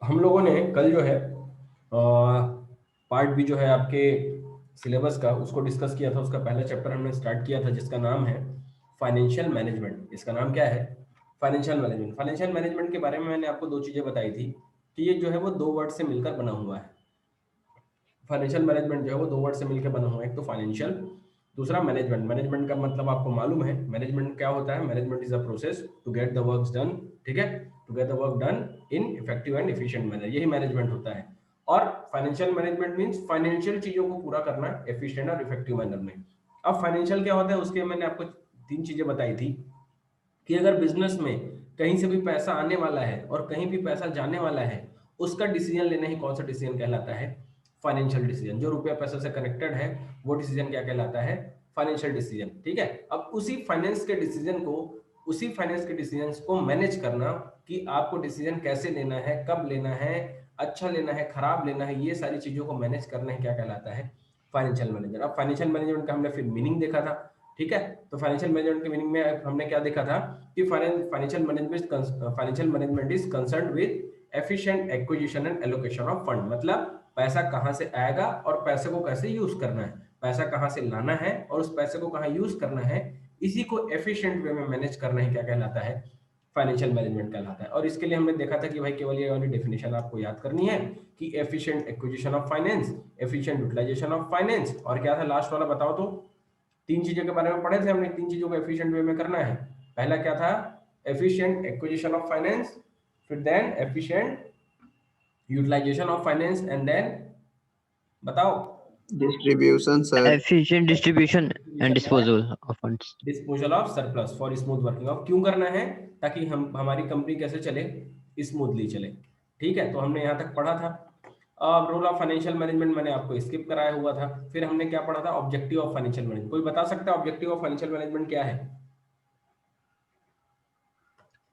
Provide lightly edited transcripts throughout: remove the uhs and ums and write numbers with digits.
हम लोगों ने कल जो है पार्ट बी जो है आपके सिलेबस का उसको डिस्कस किया था। उसका पहला चैप्टर हमने स्टार्ट किया था जिसका नाम है फाइनेंशियल मैनेजमेंट। इसका नाम क्या है? Financial management. फाइनेंशियल मैनेजमेंट के बारे में मैंने आपको दो चीजें बताई थी कि ये जो है वो दो वर्ड से मिलकर बना हुआ है। फाइनेंशियल मैनेजमेंट जो है वो दो वर्ड से मिलकर बना हुआ है, एक तो फाइनेंशियल, दूसरा मैनेजमेंट। मैनेजमेंट का मतलब आपको मालूम है, मैनेजमेंट क्या होता है? Management is a process to get the work done. ठीक है, to get the work done in effective and efficient manner, यही मैनेजमेंट होता है। और फाइनेंशियल मैनेजमेंट मींस फाइनेंशियल चीजों को पूरा करना एफिशिएंट और इफेक्टिव मैनर में। अब फाइनेंशियल क्या होता है उसके मैंने आपको तीन चीजें बताई थी कि अगर बिजनेस में कहीं से भी पैसा आने वाला है और कहीं भी पैसा जाने वाला है, उसका डिसीजन लेना ही कौन सा डिसीजन कहलाता है? Financial decision. जो रुपया पैसा से कनेक्टेड है वो डिसीजन क्या कहलाता है? Financial decision. ठीक है, अब उसी फाइनेंस के डिसीजन को मैनेज करना कि आपको डिसीजन कैसे लेना है, कब लेना है, अच्छा लेना है, खराब लेना है, ये सारी चीजों को मैनेज करना है क्या कहलाता है? Financial management. अब फाइनेंशियल मैनेजमेंट का हमने फिर मीनिंग देखा था। ठीक है, तो फाइनेंशियल मैनेजमेंट के मीनिंग में हमने क्या देखा था कि financial management is concerned with efficient acquisition and allocation of fund. मतलब पैसा कहां से आएगा और पैसे को कैसे यूज करना है, पैसा कहां से लाना है और उस पैसे को कहां यूज करना है, इसी को एफिशिएंट वे में मैनेज करना ही क्या कहलाता है? फाइनेंशियल मैनेजमेंट कहलाता है। और इसके लिए हमने देखा था कि भाई केवल ये वाली डेफिनेशन आपको याद करनी है कि efficient acquisition of finance, efficient utilisation of finance, और क्या था लास्ट वाला बताओ तो? तीन चीजों के बारे में पढ़े थे हमने, तीन चीजों को एफिशिएंट वे में करना है। पहला क्या था? एफिशिएंट एक्विजिशन ऑफ फाइनेंस, फिर then efficient utilisation of finance, and then बताओ distribution sir. Efficient distribution and disposal of funds. Disposal of surplus for smooth working of. क्यों करना है? ताकि हम हमारी कंपनी कैसे चले? स्मूथली चले। ठीक है, तो हमने यहाँ तक पढ़ा था। अब रोल ऑफ फाइनेंशियल मैनेजमेंट मैंने आपको स्किप कराया हुआ था। फिर हमने क्या पढ़ा था? Objective of financial management. कोई बता सकता है ऑब्जेक्टिव ऑफ फाइनेंशियल मैनेजमेंट क्या है?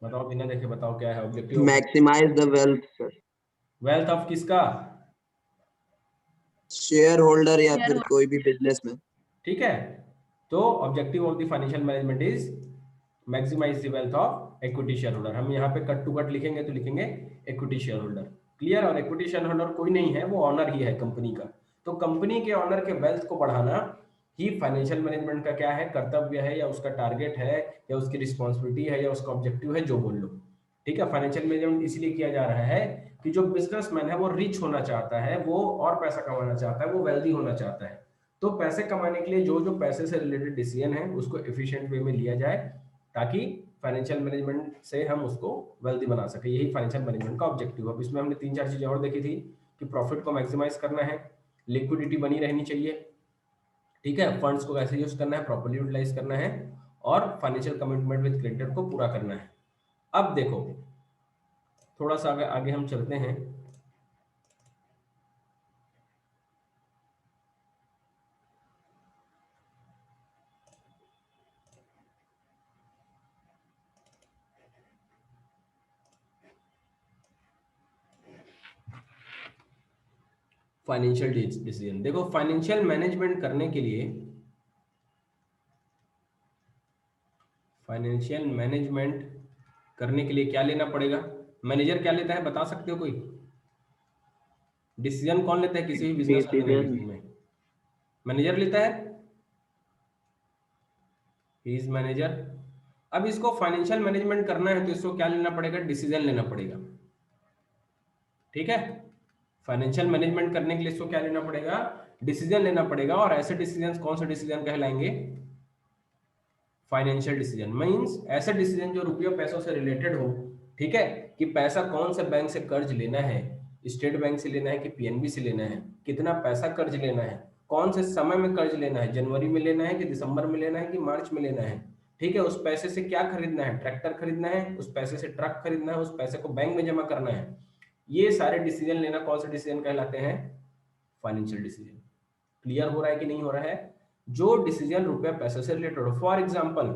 बताओ, बिना देखे बताओ क्या है objective of? Maximise the wealth sir. Wealth of किसका? शेयर होल्डर या फिर कोई भी बिजनेस में। ठीक है, तो objective of the financial management is maximise the wealth of equity share holder. हम यहाँ पे कट टू कट लिखेंगे तो लिखेंगे इक्विटी शेयर होल्डर। क्लियर? और इक्विटी शेयर होल्डर कोई नहीं है, वो ऑनर ही है कंपनी का। तो कंपनी के ऑनर के वेल्थ को बढ़ाना ही फाइनेंशियल मैनेजमेंट का क्या है? कर्तव्य है, या उसका टारगेट है, या उसकी रिस्पॉन्सिबिलिटी है, या उसका ऑब्जेक्टिव है, जो बोल लो। ठीक है, फाइनेंशियल मैनेजमेंट इसलिए किया जा रहा है कि जो बिजनेसमैन है वो रिच होना चाहता है, वो और पैसा कमाना चाहता है, वो वेल्दी होना चाहता है। तो पैसे कमाने के लिए जो जो पैसे से रिलेटेड डिसीजन है उसको एफिशिएंट वे में लिया जाए, ताकि फाइनेंशियल मैनेजमेंट से हम उसको वेल्दी बना सके। यही फाइनेंशियल मैनेजमेंट का ऑब्जेक्टिव है। अब इसमें हमने तीन चार चीजें और देखी थी कि प्रॉफिट को मैक्सिमाइज करना है, लिक्विडिटी बनी रहनी चाहिए, ठीक है, फंड्स को कैसे यूज करना है, प्रॉपर्ली यूटिलाइज करना है, और फाइनेंशियल कमिटमेंट विद क्रेडिटर को पूरा करना है। अब देखो, थोड़ा सा आगे हम चलते हैं। फाइनेंशियल डिसीजन देखो, फाइनेंशियल मैनेजमेंट करने के लिए, फाइनेंशियल मैनेजमेंट करने के लिए क्या लेना पड़ेगा? मैनेजर क्या लेता है बता सकते हो कोई? डिसीजन कौन लेता है किसी भी बिजनेस डिसीजन में? मैनेजर लेता है, ही इज मैनेजर। अब इसको फाइनेंशियल मैनेजमेंट करना है तो इसको क्या लेना पड़ेगा? डिसीजन लेना पड़ेगा। ठीक है, फाइनेंशियल मैनेजमेंट करने के लिए इसको क्या लेना पड़ेगा? डिसीजन लेना पड़ेगा। और ऐसे डिसीजन कौन से डिसीजन कहलाएंगे? फाइनेंशियल डिसीजन मींस ऐसे डिसीजन जो रुपयों पैसों से रिलेटेड हो। ठीक है, कि पैसा कौन से बैंक से कर्ज लेना है, स्टेट बैंक से लेना है कि पीएनबी से लेना है, कितना पैसा कर्ज लेना है, कौन से समय में कर्ज लेना है, जनवरी में लेना है कि दिसंबर में लेना है कि मार्च में लेना है। ठीक है, उस पैसे से क्या खरीदना है, ट्रैक्टर खरीदना है, उस पैसे से ट्रक खरीदना है, उस पैसे को बैंक में जमा करना है। ये सारे डिसीजन लेना कौन से डिसीजन कहलाते हैं? Financial decision. क्लियर हो रहा है कि नहीं हो रहा है? जो डिसीजन रुपया पैसे से रिलेटेड हो। फॉर एग्जाम्पल,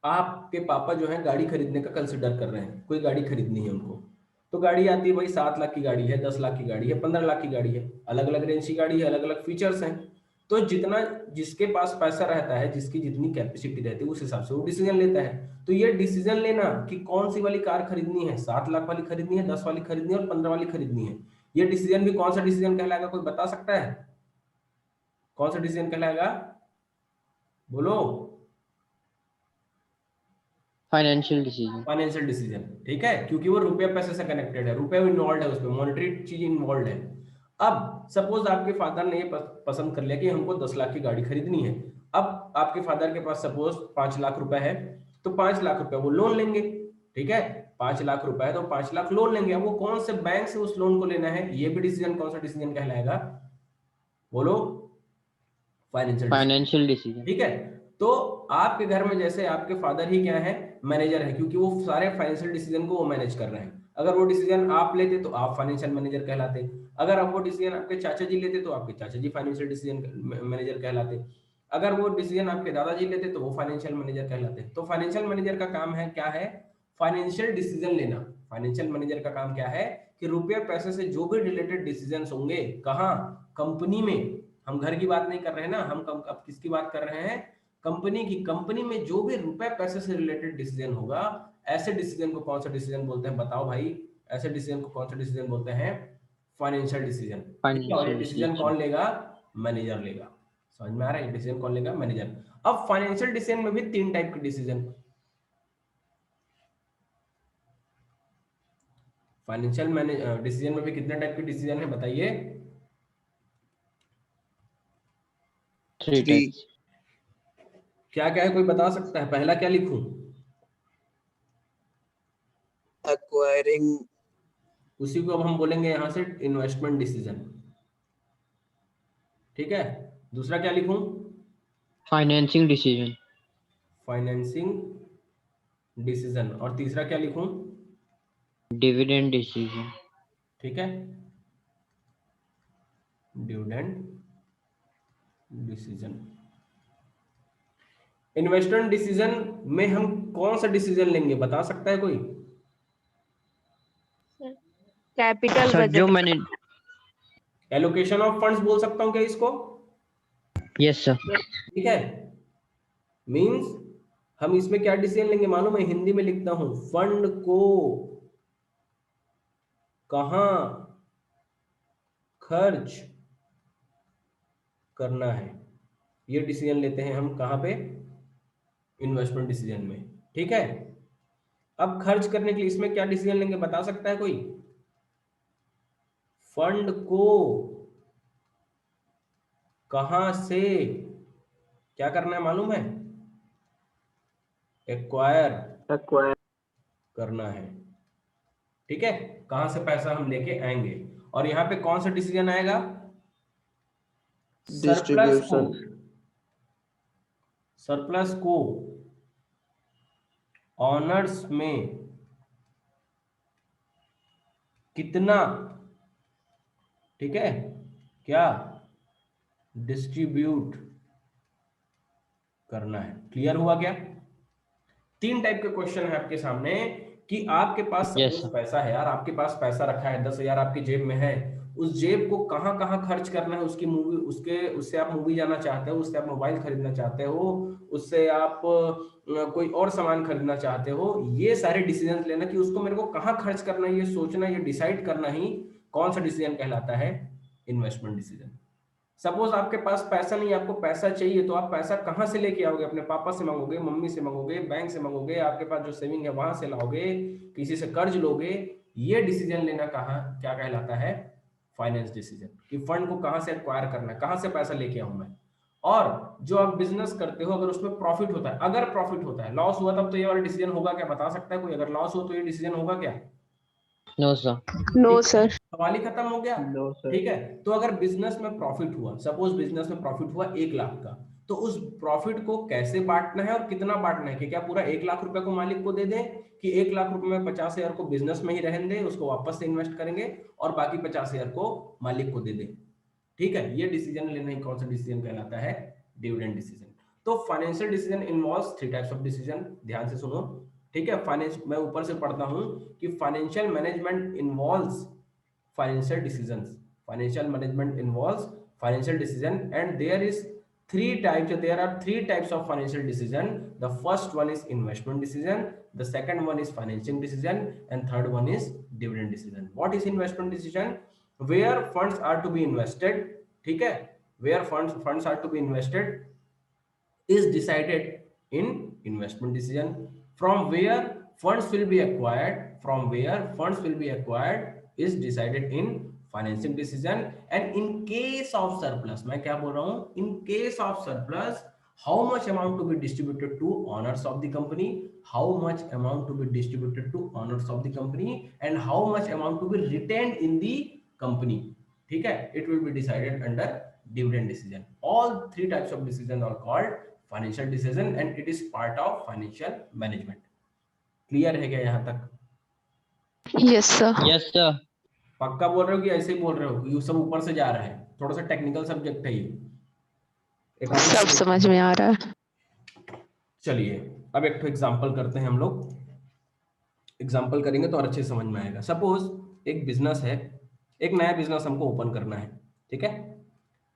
आपके पापा जो है गाड़ी खरीदने का कंसिडर कर रहे हैं, कोई गाड़ी खरीदनी है उनको, तो गाड़ी आती है भाई 7 लाख की गाड़ी है, 10 लाख की गाड़ी है, 15 लाख की गाड़ी है, अलग अलग रेंज की गाड़ी है, अलग अलग फीचर्स हैं। तो जितना जिसके पास पैसा रहता है, जिसकी जितनी कैपेसिटी रहती है, उस हिसाब से वो डिसीजन लेता है। तो ये डिसीजन लेना कि कौन सी वाली कार खरीदनी है, 7 लाख वाली खरीदनी है, 10 वाली खरीदनी है और 15 वाली खरीदनी है, ये डिसीजन भी कौन सा डिसीजन कहलाएगा, कोई बता सकता है? कौन सा डिसीजन कहलाएगा, बोलो? Financial decision. फाइनेंशियल डिसीजन, ठीक है, क्योंकि वो रुपये पैसे से कनेक्टेड है, रुपये इन्वॉल्व है उसमें, मॉनेटरी चीज इन्वॉल्व है। अब सपोज आपके फादर ने ये पसंद कर लिया कि हमको 10 लाख की गाड़ी खरीदनी है। अब आपके फादर के पास सपोज 5 लाख रुपए है, तो 5 लाख रुपए वो लोन लेंगे, ठीक है, 5 लाख रुपए है तो 5 लाख लोन लेंगे। अब वो कौन से बैंक से उस लोन को लेना है, ये भी डिसीजन कौन सा डिसीजन कहलाएगा, बोलो? Financial decision. ठीक है। तो आपके घर में जैसे आपके फादर ही क्या है, मैनेजर है, क्योंकि वो सारे फाइनेंशियल डिसीजन को वो मैनेज कर रहे हैं। अगर वो डिसीजन आप लेते तो आप फाइनेंशियल मैनेजर कहलाते, अगर आप वो डिसीजन आपके चाचा जी लेते तो आपके चाचा जी फाइनेंशियल डिसीजन मैनेजर कहलाते, अगर वो डिसीजन आपके दादाजी लेते तो वो फाइनेंशियल मैनेजर कहलाते। तो फाइनेंशियल मैनेजर का काम है क्या है, फाइनेंशियल डिसीजन लेना। फाइनेंशियल मैनेजर का काम क्या है कि रुपये पैसे से जो भी रिलेटेड डिसीजन होंगे, कहाँ, कंपनी में, हम घर की बात नहीं कर रहे हैं ना, हम अब किसकी बात कर रहे हैं, कंपनी की। कंपनी में जो भी रुपए पैसे से रिलेटेड डिसीजन होगा, ऐसे डिसीजन को कौन सा डिसीजन बोलते हैं, बताओ भाई? ऐसे डिसीजन को कौन सा डिसीजन बोलते हैं, फाइनेंशियल डिसीजन। और ये फाइनेंशियल डिसीजन डिसीजन। कौन लेगा, मैनेजर लेगा। समझ में आ रहा है, डिसीजन कौन लेगा, मैनेजर। अब फाइनेंशियल डिसीजन में भी 3 टाइप के डिसीजन, फाइनेंशियल डिसीजन में भी कितने टाइप के डिसीजन है बताइए? 3 टाइप्स। क्या क्या है, कोई बता सकता है? पहला क्या लिखूं? acquiring, उसी को अब हम बोलेंगे यहां से इन्वेस्टमेंट डिसीजन, ठीक है। दूसरा क्या लिखूं? Financing decision. Financing decision. और तीसरा क्या लिखूं? Dividend decision. ठीक है, डिविडेंड डिसीजन। इन्वेस्टमेंट डिसीजन में हम कौन सा डिसीजन लेंगे, बता सकता है कोई? कैपिटल सर जो बजट। मैंने, एलोकेशन ऑफ फंड्स बोल सकता हूं क्या इसको? Yes sir. ठीक है, मींस हम इसमें क्या डिसीजन लेंगे मालूम है, हिंदी में लिखता हूं, फंड को कहां खर्च करना है, ये डिसीजन लेते हैं हम कहां पे, इन्वेस्टमेंट डिसीजन में, ठीक है। अब खर्च करने के लिए इसमें क्या डिसीजन लेंगे, बता सकता है कोई? फंड को कहां से क्या करना है मालूम है, एक्वायर करना है, ठीक है, कहां से पैसा हम लेके आएंगे। और यहां पे कौन सा डिसीजन आएगा, सरप्लस को, सरप्लस को ऑनर्स में कितना, ठीक है, क्या डिस्ट्रीब्यूट करना है। क्लियर हुआ क्या? 3 टाइप के क्वेश्चन है आपके सामने कि आपके पास Yes, सपोज sir. पैसा है यार, आपके पास पैसा रखा है, 10,000 आपकी जेब में है, उस जेब को कहां कहां खर्च करना है, उसकी मूवी, उससे आप मूवी जाना चाहते हो, उससे आप मोबाइल खरीदना चाहते हो, उससे आप कोई और सामान खरीदना चाहते हो, ये सारे डिसीजन लेना कि उसको मेरे को कहां खर्च करना है, ये सोचना, ये डिसाइड करना ही कौन सा डिसीजन कहलाता है, इन्वेस्टमेंट डिसीजन। सपोज आपके पास पैसा नहीं, आपको पैसा चाहिए, तो आप पैसा कहां से लेके आओगे, अपने पापा से मांगोगे, मम्मी से मांगोगे, बैंक से मांगोगे, आपके पास जो सेविंग है वहां से लाओगे, किसी से कर्ज लोगे, ये डिसीजन लेना कहां क्या कहलाता है, फाइनेंस डिसीजन, कि फंड को कहां से एक्वायर करना है, कहां से पैसा लेके आऊं मैं। और जो आप बिजनेस करते हो, अगर उसमें प्रॉफिट होता है, अगर प्रॉफिट होता है, लॉस हुआ तब तो ये वाला डिसीजन होगा क्या, बता सकता है कोई? अगर लॉस हो तो ये डिसीजन होगा क्या? No sir. No sir. सवाल ही खत्म हो गया। No, sir. ठीक है, तो अगर बिजनेस में प्रॉफिट हुआ, सपोज बिजनेस में प्रॉफिट हुआ 1 लाख का, तो उस प्रॉफिट को कैसे बांटना है और कितना बांटना है, कि क्या पूरा 1 लाख रुपए को मालिक को दे दें, कि 1 लाख रुपए में 50,000 को बिजनेस में ही रहने दें, उसको वापस से इन्वेस्ट करेंगे और बाकी 50,000 को मालिक को दे दें। ठीक है, ये डिसीजन लेना ही कौन सा डिसीजन कहलाता है, डिविडेंड डिसीजन। तो financial decision involves 3 types of decision, ध्यान से सुनो, ठीक है। फाइनेंस मैं ऊपर से पढ़ता हूं कि financial management involves financial decisions, financial management involves financial decision, and there are three types of financial decision. The first one is investment decision, the second one is financing decision, and third one is dividend decision. What is investment decision? Where funds are to be invested, ठीक है, where funds are to be invested is decided in investment decision. From where funds will be acquired is decided in financing decision. And in case of surplus, मैं क्या बोल रहा हूं, in case of surplus, how much amount to be distributed to owners of the company, and how much amount to be retained in the company, ठीक है, it will be decided under dividend decision. All three types of decision are called financial decision and it is part of financial management. Clear है क्या यहाँ तक? Yes, sir. Yes, sir. पक्का बोल रहे हो कि ऐसे ही बोल रहे हो? ये सब ऊपर से जा रहा है, थोड़ा सा टेक्निकल सब्जेक्ट है ये। सब समझ में आ रहा है। चलिए अब एक एग्जांपल करते हैं हम लोग। एग्जांपल करेंगे तो और अच्छे समझ में आएगा। सपोज एक बिजनेस है, एक नया बिजनेस हमको ओपन करना है, ठीक है,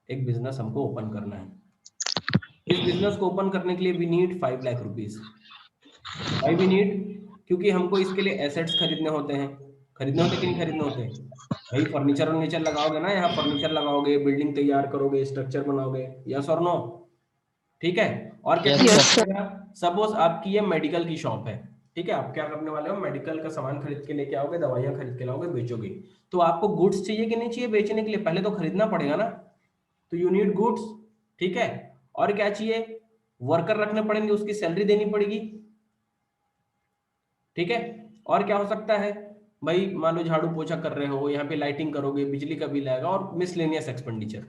एक बिजनेस हमको ओपन करना है। इस बिजनेस को ओपन करने के लिए we need 5 lakh rupees. Why we need? क्योंकि हमको इसके लिए एसेट्स खरीदने होते हैं। खरीदने होते कि नहीं खरीदने होते? भाई फर्नीचर लगाओगे ना, यहाँ फर्नीचर लगाओगे, बिल्डिंग तैयार करोगे, स्ट्रक्चर बनाओगे, यस और नो, ठीक है। और क्या खरीदना? सपोज आपकी ये मेडिकल की शॉप है, ठीक है, आप क्या करने वाले हो, मेडिकल का सामान खरीद के लेके आओगे, दवाइयां खरीद के लाओगे, बेचोगे। तो आपको गुड्स चाहिए कि नहीं चाहिए बेचने के लिए? पहले तो खरीदना पड़ेगा ना, तो यू नीड गुड्स, ठीक है। और क्या चाहिए? वर्कर रखने पड़ेंगे, उसकी सैलरी देनी पड़ेगी, ठीक है। और क्या हो सकता है भाई, मान लो झाड़ू पोछा कर रहे हो, यहाँ पे लाइटिंग करोगे, बिजली का बिल आएगा और मिसलेनियस एक्सपेंडिचर,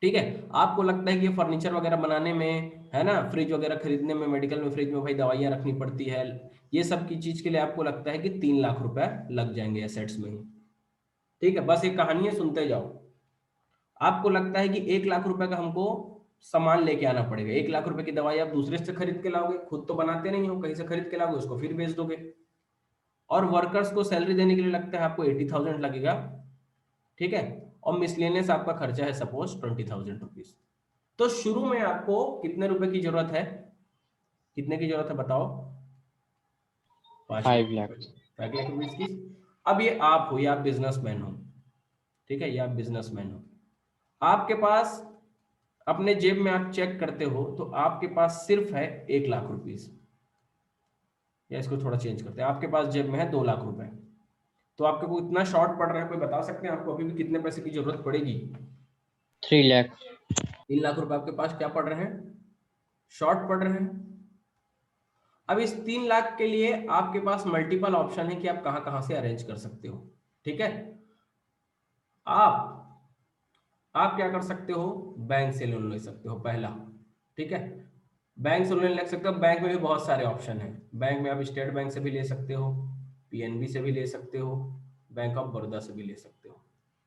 ठीक है। आपको लगता है कि ये फर्नीचर वगैरह बनाने में है ना, फ्रिज वगैरह खरीदने में, मेडिकल में फ्रिज में भाई दवाइयां रखनी पड़ती है, ये सब की चीज के लिए आपको लगता है कि 3 लाख रुपए लग जाएंगे एसेट्स में ही, ठीक है। बस एक कहानी है, सुनते जाओ। आपको लगता है कि 1 लाख रुपए का हमको सामान लेके आना पड़ेगा। 1 लाख रुपए की दवाई आप दूसरे से खरीद के लाओगे, खुद तो बनाते नहीं हो, कहीं से खरीद के लाओगे, उसको फिर बेच दोगे। और वर्कर्स को सैलरी देने के लिए लगता है आपको 80,000 लगेगा, ठीक है। और मिसलेनियस आपका खर्चा है सपोज 20,000 रुपीज। तो शुरू में आपको कितने रुपए की जरूरत है? कितने की जरूरत है बताओ? 5 लाख। 5 लाख रुपीज की। अब ये आप हो, या आप बिजनेसमैन हो, ठीक है, या आप बिजनेसमैन हो, आपके पास अपने जेब में आप चेक करते हो तो आपके पास सिर्फ है 1 लाख रुपीज, या इसको थोड़ा चेंज करते हैं, आपके पास जेब में है 2 लाख रुपए। तो आपको को इतना शॉर्ट पड़ रहा है, कोई बता सकते हैं आपको अभी भी कितने पैसे की जरूरत पड़ेगी? 3 लाख। 3 लाख रुपए आपके पास क्या पड़ रहे हैं? शॉर्ट पड़ रहे हैं। अब इस 3 लाख के लिए आपके पास मल्टीपल ऑप्शन है कि आप कहां कहां से अरेंज कर सकते हो, ठीक है। आप क्या कर सकते हो? बैंक से लोन ले सकते हो, पहला, ठीक है, बैंक से लोन ले सकते हो। बैंक में भी बहुत सारे ऑप्शन हैं। बैंक में आप स्टेट बैंक से भी ले सकते हो, पीएनबी से भी ले सकते हो, बैंक ऑफ बड़ौदा से भी ले सकते हो,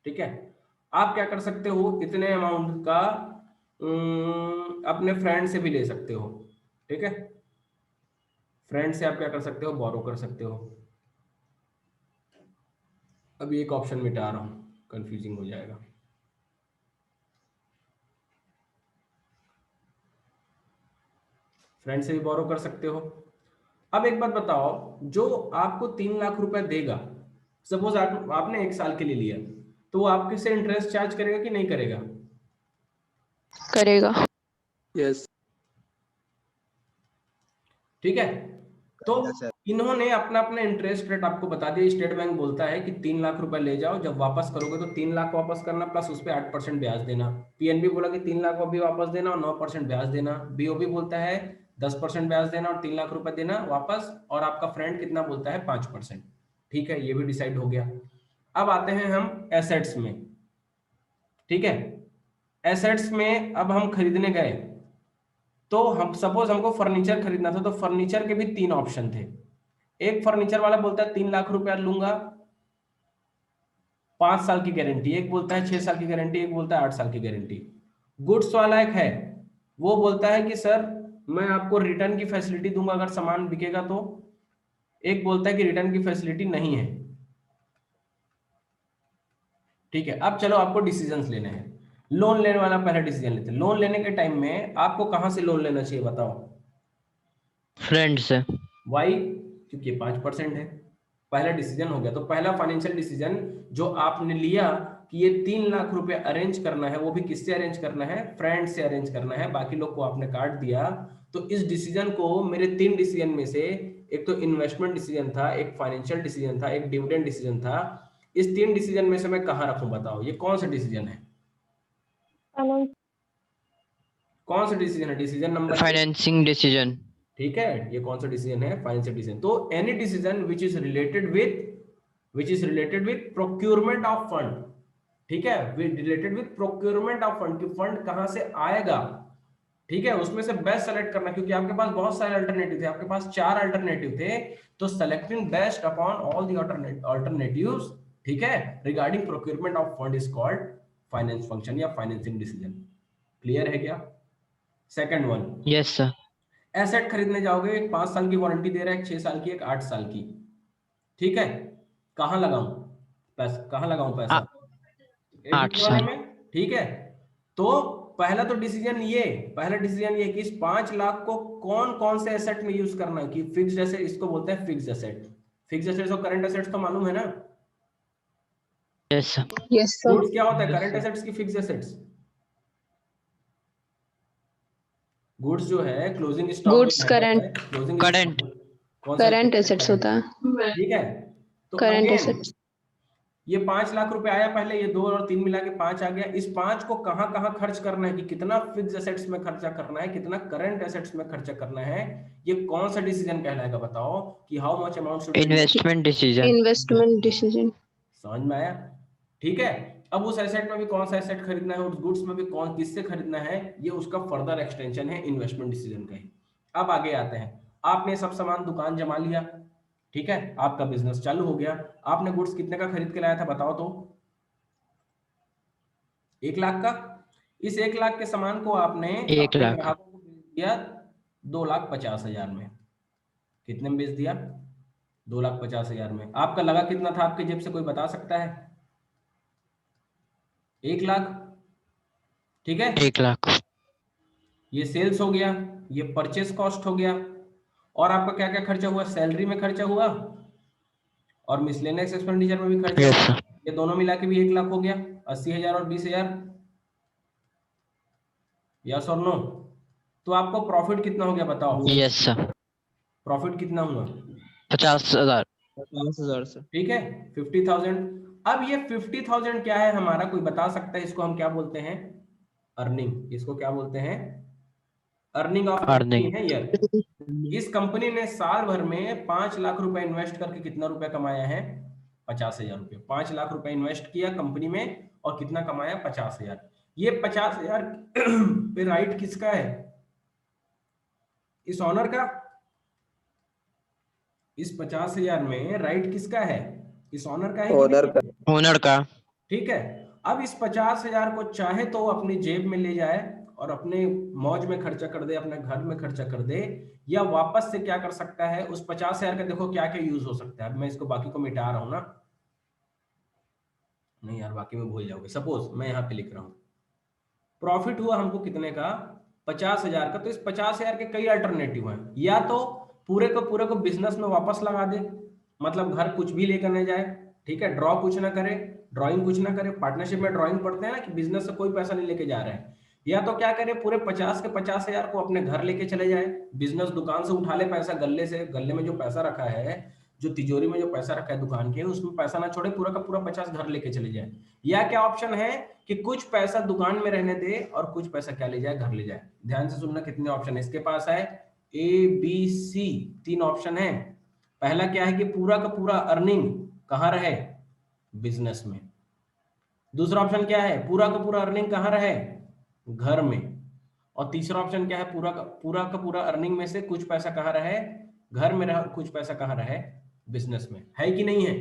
ठीक है। आप क्या कर सकते हो? इतने अमाउंट का अपने फ्रेंड से भी ले सकते हो, ठीक है। फ्रेंड से आप क्या कर सकते हो? बोरो कर सकते हो। अभी एक ऑप्शन मिटा रहा हूं, कंफ्यूजिंग हो जाएगा। फ्रेंड से भी बोरो कर सकते हो। अब एक बात बताओ, जो आपको 3 लाख रुपए देगा, सपोज आपने 1 साल के लिए लिया, तो वो आपके से इंटरेस्ट चार्ज करेगा कि नहीं करेगा? करेगा। Yes. ठीक है। तो Yes, sir. इन्होंने अपना अपना इंटरेस्ट रेट आपको बता दिया। स्टेट बैंक बोलता है कि 3 लाख रुपए ले जाओ, जब वापस करोगे तो 3 लाख वापस करना प्लस उस पर 8% ब्याज देना। पीएनबी बोला कि 3 लाख भी वापस देना और 9% ब्याज देना। बीओबी बोलता है 10% ब्याज देना और 3 लाख रुपए देना वापस, और आपका फ्रेंड कितना बोलता है? 5%। ठीक है, ये भी डिसाइड हो गया। अब आते हैं हम एसेट्स में, ठीक है। एसेट्स में अब हम खरीदने गए, तो हम सपोज हमको फर्नीचर खरीदना था, तो फर्नीचर के भी 3 ऑप्शन थे। एक फर्नीचर वाला बोलता है 3 लाख रुपया लूंगा, 5 साल की गारंटी। एक बोलता है 6 साल की गारंटी, एक बोलता है 8 साल की गारंटी। गुड्स वाला एक है, वो बोलता है कि सर मैं आपको रिटर्न की फैसिलिटी दूंगा अगर सामान बिकेगा तो। एक बोलता है कि रिटर्न की फैसिलिटी नहीं है। ठीक है, अब चलो आपको डिसीजंस लेने हैं। लोन लेने वाला पहला डिसीजन लेते हैं। लोन लेने के टाइम में आपको कहां से लोन लेना चाहिए बताओ? फ्रेंड से। वाई? क्योंकि 5% है। पहला डिसीजन हो गया। तो पहला फाइनेंशियल डिसीजन जो आपने लिया कि ये 3 लाख रुपए अरेंज करना है, वो भी किससे अरेंज करना है? फ्रेंड से अरेंज करना है, बाकी लोग को आपने काट दिया। तो इस डिसीजन को, मेरे 3 डिसीजन में से, एक तो इन्वेस्टमेंट डिसीजन था, एक फाइनेंशियल डिसीजन था, एक डिविडेंड डिसीजन था, इस 3 डिसीजन में से मैं कहां रखूं बताओ? ये कौन सा डिसीजन है? कौन सा डिसीजन है? Decision number financing decision. ठीक है, ये कौन सा डिसीजन है? Financial decision. तो any decision which is related with procurement of fund, ठीक है, related with procurement of fund, कि फंड कहां से आएगा, ठीक है, उसमें से बेस्ट सेलेक्ट करना, क्योंकि आपके पास बहुत सारे अल्टरनेटिव थे, आपके पास 4 अल्टरनेटिव थे, तो selecting best upon all the alternatives, ठीक है, regarding procurement of fund is called finance function या फाइनेंसिंग डिसीजन। क्लियर है क्या? Second one, yes sir. Asset खरीदने जाओगे, एक 5 साल की वारंटी दे रहा है, एक 6 साल की, एक 8 साल की, ठीक है, कहां लगाऊं पैसा? कहां लगाऊं पैसा? 8 एडीपी वाले साल। में, ठीक है। तो पहला डिसीजन ये कि इस 5 लाख को कौन कौन से एसेट में यूज करना है, कि फिक्स्ड एसेट, इसको बोलते हैं फिक्स्ड एसेट। फिक्स्ड एसेट्स और करंट एसेट्स तो मालूम है ना? Yes sir. Yes, sir. Goods क्या होता है? करंट एसेट्स की फिक्स्ड एसेट्स। गुड्स जो है closing stock, Goods current closing Current. कौन सा current assets होता है. ठीक है। तो Current अगेन assets. ये 5 लाख रुपए आया पहले, ये 2 और 3 मिला के 5 आ गया। इस 5 को कहां कहां खर्च करना है, कि कितना फिक्स एसेट्स में खर्चा करना है, कितना करंट एसेट्स में खर्चा करना है, ये कौन सा डिसीजन कहलाएगा बताओ? कि how much amount should investment decision. Investment decision. समझ में आया? ठीक है। अब उस एसेट में भी कौन सा एसेट खरीदना है, उस गुड्स में भी कौन किससे खरीदना है, ये उसका फर्दर एक्सटेंशन है इन्वेस्टमेंट डिसीजन का ही। अब आगे आते हैं, आपने सब सामान दुकान जमा लिया, ठीक है, आपका बिजनेस चालू हो गया। आपने गुड्स कितने का खरीद के लाया था बताओ तो? 1 लाख का। इस 1 लाख के सामान को आपने 1 अपने लाख। ग्राहकों को बेच दिया 2,50,000 में। कितने में बेच दिया? 2,50,000 में। आपका लगा कितना था आपके जेब से, कोई बता सकता है? 1 लाख, ठीक है। 1 लाख। ये सेल्स हो गया, ये परचेस कॉस्ट हो गया, और आपका क्या क्या खर्चा हुआ? सैलरी में खर्चा हुआ और मिसलेनियस एक्सपेंडिचर में भी खर्चा यस हुआ। सर। ये दोनों मिला के भी 1 लाख हो गया। 80,000 और 20,000, यस और नो? तो आपको प्रॉफिट कितना हो गया बताओ? Yes sir. प्रॉफिट कितना हुआ? 50,000। 50,000 से। ठीक है, 50,000। अब ये 50,000 क्या है हमारा, कोई बता सकता है? इसको हम क्या बोलते हैं? अर्निंग। इसको क्या बोलते हैं? Earning of earning. है ईयर। इस कंपनी ने साल भर में 5 लाख रुपए इन्वेस्ट करके कितना रुपया कमाया है? 50,000 रुपये। 5 लाख रुपए इन्वेस्ट किया कंपनी में और कितना कमाया? 50,000। ये 50,000 पे राइट किसका है? इस ऑनर का। इस 50,000 में राइट किसका है? इस ऑनर का है कि ओनर नहीं? का। ओनर का। ठीक है। अब इस 50,000 को चाहे तो अपनी जेब में ले जाए और अपने मौज में खर्चा कर दे, अपने घर में खर्चा कर दे, या वापस से क्या कर सकता है उस 50,000 का? देखो क्या क्या यूज हो सकता है। अब मैं इसको बाकी को मिटा रहा हूं ना, नहीं यार बाकी में भूल जाओगे। सपोज मैं यहाँ पे लिख रहा हूँ, प्रॉफिट हुआ हमको कितने का? 50,000 का। तो इस 50,000 के कई अल्टरनेटिव हैं। या तो पूरे को बिजनेस में वापस लगा दे, मतलब घर कुछ भी लेकर नहीं जाए, ठीक है, ड्रॉ कुछ ना करे, ड्राइंग कुछ ना करे। पार्टनरशिप में ड्राइंग पढ़ते हैं ना कि बिजनेस से कोई पैसा नहीं लेके जा रहा है। या तो क्या करे, पूरे 50 के 50,000 को अपने घर लेके चले जाए, बिजनेस दुकान से उठा ले पैसा, गल्ले से, गल्ले में जो पैसा रखा है, जो तिजोरी में जो पैसा रखा है दुकान के, उसमें पैसा ना छोड़े, पूरा का पूरा 50 घर लेके चले जाए। या क्या ऑप्शन है कि कुछ पैसा दुकान में रहने दे और कुछ पैसा क्या ले जाए? घर ले जाए। ध्यान से सुनना कितने ऑप्शन है इसके पास है। ए बी सी 3 ऑप्शन है। पहला क्या है कि पूरा का पूरा अर्निंग कहां रहे? बिजनेस में। दूसरा ऑप्शन क्या है? पूरा का पूरा अर्निंग कहां रहे? घर में। और तीसरा ऑप्शन क्या है? पूरा का पूरा अर्निंग में से कुछ पैसा कहां रहे? घर में रहे, कुछ पैसा कहां रहे? बिजनेस में। है कि नहीं है?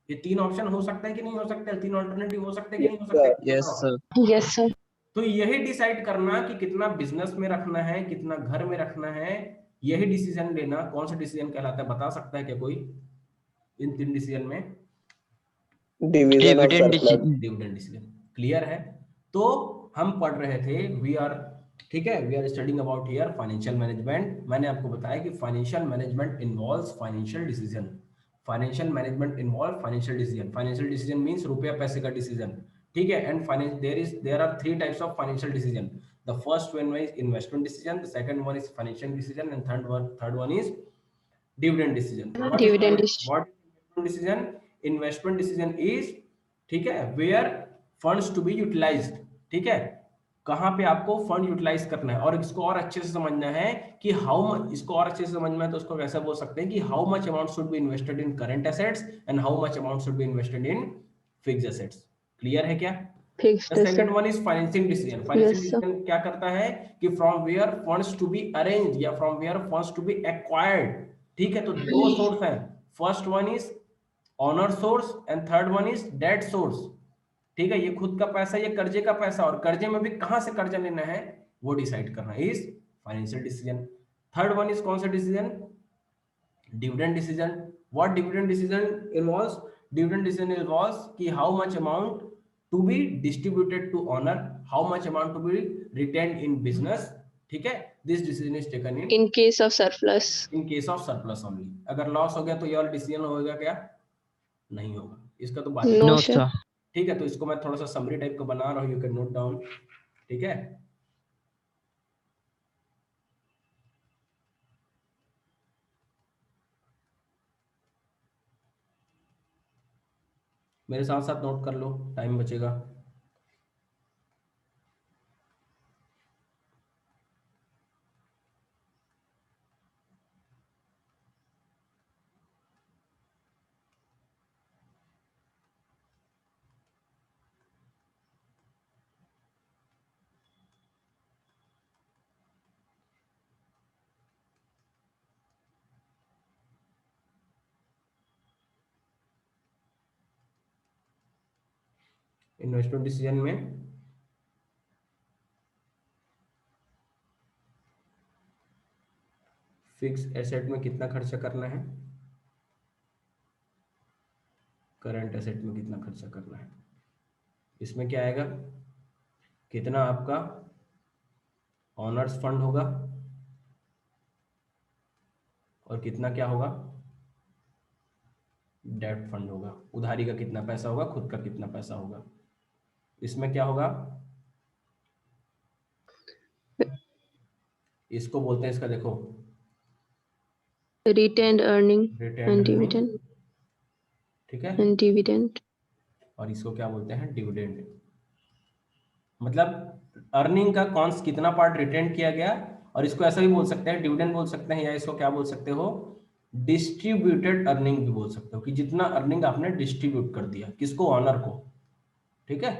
ये 3 ऑप्शन हो सकता है कि नहीं हो सकता है? 3 ऑल्टरनेटिव हो सकते हैं कि नहीं हो सकते? Yes sir. Yes, sir. तो यही डिसाइड करना कि कितना बिजनेस में रखना है, कितना घर में रखना है, यही डिसीजन लेना। कौन सा डिसीजन कहलाता है बता सकता है क्या कोई इन 3 डिसीजन में? Division of dividend surplus. Dividend decision. Clear है? तो हम पढ़ रहे थे, वी आर, ठीक है, we are studying about here financial management. मैंने आपको बताया कि financial management involves financial decision. Financial management involve financial decision. Financial decision means रुपया पैसे का डिसीजन, ठीक है। And finance there are three types of financial decision. The first one is investment decision, the second one is financial decision, and third one is dividend decision. Dividend decision. What is decision? Investment decision is, ठीक है, where funds to be utilised, ठीक है, कहां पे आपको fund utilise करना है। और इसको और अच्छे से समझना है कि हाउ मच, इसको और अच्छे से समझना है तो उसको कैसे बोल सकते हैं कि how much amount should be invested in current assets and how much amount should be invested in fixed assets. Clear है क्या? Fixed The asset. second one is financing decision. Financing Yes, sir. decision क्या करता है कि from where funds to be arranged या from where funds to be acquired, ठीक है। तो दो सोर्स हैं, first one is owner source and third one is debt source, ठीक है। ये खुद का पैसा, ये कर्जे का पैसा, और कर्जे में भी कहां से कर्जा लेना है वो डिसाइड करना is financial decision. Third one is कौन सा decision? Dividend decision. What dividend decision involves? Dividend decision involves कि how much amount to be distributed to owner, how much amount to be retained in business, ठीक है। This decision is taken In case of surplus. in case of surplus only. अगर loss हो गया तो ये वाला decision होगा क्या? नहीं होगा, इसका तो बात ही No, नो sir. सर। ठीक है। तो इसको मैं थोड़ा सा समरी टाइप का बना रहा हूँ, यू कैन नोट डाउन, ठीक है। मेरे साथ साथ नोट कर लो, टाइम बचेगा। इन्वेस्टमेंट डिसीजन में फिक्स एसेट में कितना खर्चा करना है, करंट एसेट में कितना खर्चा करना है, इसमें क्या आएगा, कितना आपका ऑनर्स फंड होगा और कितना क्या होगा, डेट फंड होगा। उधारी का कितना पैसा होगा, खुद का कितना पैसा होगा। इसमें क्या होगा, इसको बोलते हैं, इसका देखो, Retained earning retain and dividend ठीक है। and dividend. और इसको क्या बोलते हैं, डिविडेंड। मतलब अर्निंग का कौन कितना पार्ट रिटेन किया गया, और इसको ऐसा भी बोल सकते हैं, डिविडेंड बोल सकते हैं, या इसको क्या बोल सकते हो, डिस्ट्रीब्यूटेड अर्निंग भी बोल सकते हो, कि जितना अर्निंग आपने डिस्ट्रीब्यूट कर दिया, किसको, ऑनर को, ठीक है,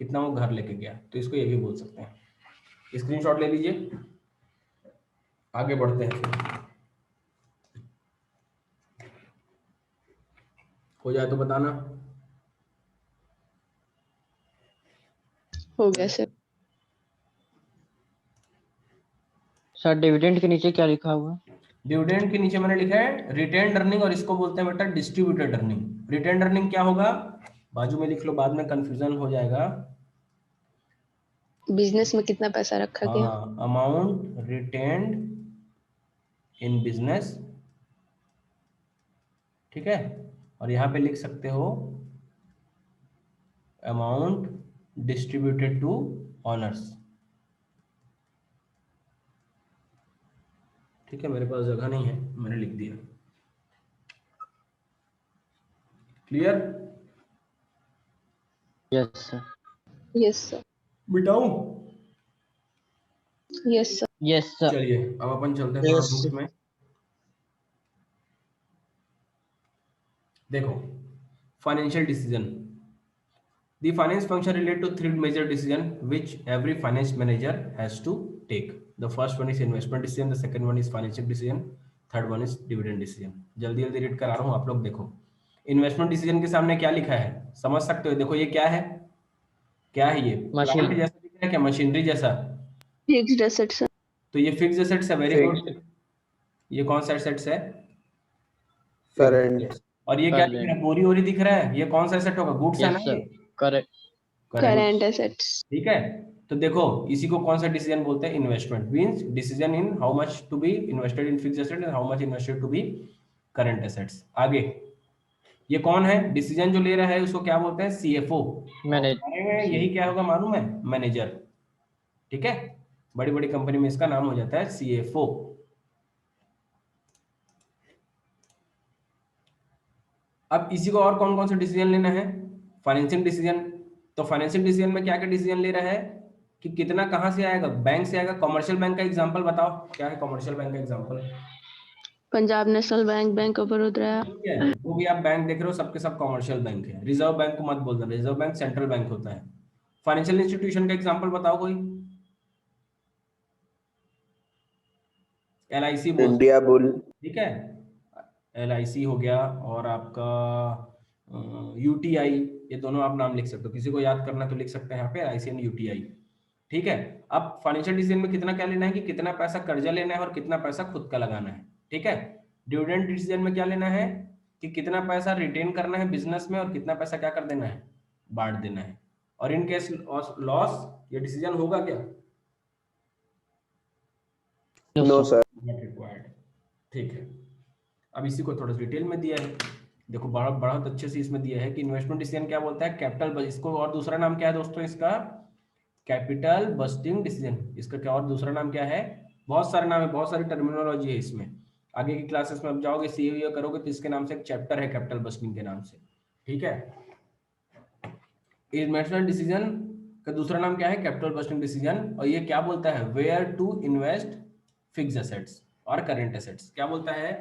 कितना वो घर लेके गया, तो इसको ये भी बोल सकते हैं। स्क्रीनशॉट ले लीजिए, आगे बढ़ते हैं। हो जाए तो बताना। हो गया सर। सर डिविडेंड के नीचे क्या लिखा हुआ है? डिविडेंड के नीचे मैंने लिखा है रिटेन्ड अर्निंग, और इसको बोलते हैं बेटा डिस्ट्रीब्यूटेड अर्निंग। रिटेन्ड अर्निंग क्या होगा, बाजू में लिख लो, बाद में कंफ्यूजन हो जाएगा। बिजनेस में कितना पैसा रखा गया? हाँ, अमाउंट रिटेन्ड इन बिजनेस, ठीक है। और यहाँ पे लिख सकते हो अमाउंट डिस्ट्रीब्यूटेड टू ऑनर्स, ठीक है। मेरे पास जगह नहीं है, मैंने लिख दिया। Clear? Yes sir. Yes sir. मिटाऊं? Yes sir. Yes sir. चलिए अब अपन चलते हैं थोड़ा Yes. बुक्स में। देखो, financial decision, the finance function relate to three major decision which every finance manager has to take. The first one is investment decision, the second one is financial decision, third one is dividend decision. जल्दी जल्दी read करा रहा हूं, आप लोग देखो। Investment decision के सामने क्या लिखा है, समझ सकते हो, देखो ये क्या है, क्या है ये, मशीन। प्लांट जैसा दिख रहा है क्या, मशीनरी जैसा, फिक्स्ड एसेट सर। तो ये फिक्स्ड एसेट्स है, वेरी Fixed. गुड। ये कौन सा एसेट्स है, Current. और ये क्या दिख Current. रहा है, बोरी वोरी दिख रहा है, ये कौन सा एसेट होगा, गुड्स है Yes, ना sir. ये, Correct. करंट। Current assets. ठीक है, तो देखो इसी को कौन सा डिसीजन बोलते हैं, investment means decision in how much to be invested in fixed asset and how much invested to be current assets. आगे ये कौन है, डिसीजन जो ले रहा है उसको क्या बोलते हैं, सीएफओ। Manage. यही क्या होगा मालूम है, मैनेजर। ठीक है, बड़ी बड़ी कंपनी में इसका नाम हो जाता है सीएफओ। अब इसी को और कौन कौन सा डिसीजन लेना है, फाइनेंशियल डिसीजन। तो फाइनेंशियल डिसीजन में क्या क्या डिसीजन ले रहा है कि कितना कहाँ से आएगा, बैंक से आएगा। कमर्शियल बैंक का एग्जांपल बताओ, क्या है कमर्शियल बैंक का example, Punjab national bank, bank of Baroda. क्या है, वो भी आप बैंक देख रहे हो सबके सब कमर्शियल बैंक है। रिजर्व बैंक को मत बोलना, रिजर्व बैंक सेंट्रल बैंक होता है। फाइनेंशियल इंस्टीट्यूशन का एग्जांपल बताओ कोई, एलआईसी बोल, इंडिया बुल, ठीक है, एलआईसी हो गया, और आपका यूटीआई, ये दोनों आप नाम लिख सकते हो, किसी को याद करना तो लिख सकते हैं यहाँ पे एलआईसी एंड यूटीआई। ठीक है, अब फाइनेंशियल डिसीजन में कितना क्या लेना है कि कितना पैसा कर्जा लेना है और कितना पैसा खुद का लगाना है। ठीक है, डिविडेंड डिसीजन में क्या लेना है कि कितना पैसा रिटेन करना है बिजनेस में और कितना पैसा क्या कर देना है, बांट देना है। और इन केस लॉस ये डिसीजन होगा क्या, Yes, no sir. Sir, not required. ठीक है, अब इसी को थोड़ा डिटेल में दिया है, देखो बहुत अच्छे से इसमें दिया है कि इन्वेस्टमेंट डिसीजन क्या बोलता है, कैपिटल, इसको और दूसरा नाम क्या है दोस्तों इसका, कैपिटल बस्टिंग डिसीजन। इसका क्या और दूसरा नाम क्या है, बहुत सारे नाम है, बहुत सारी टर्मिनोलॉजी है इसमें। आगे की क्लासेस में आप जाओगे सीए करोगे तो इसके नाम से एक चैप्टर है कैपिटल बस्टिंग के नाम से। ठीक है, इन्वेस्टमेंट डिसीजन का दूसरा नाम क्या है, कैपिटल बस्टिंग डिसीजन। और ये क्या बोलता है, where to invest fix assets और करेंट एसेट्स। क्या बोलता है,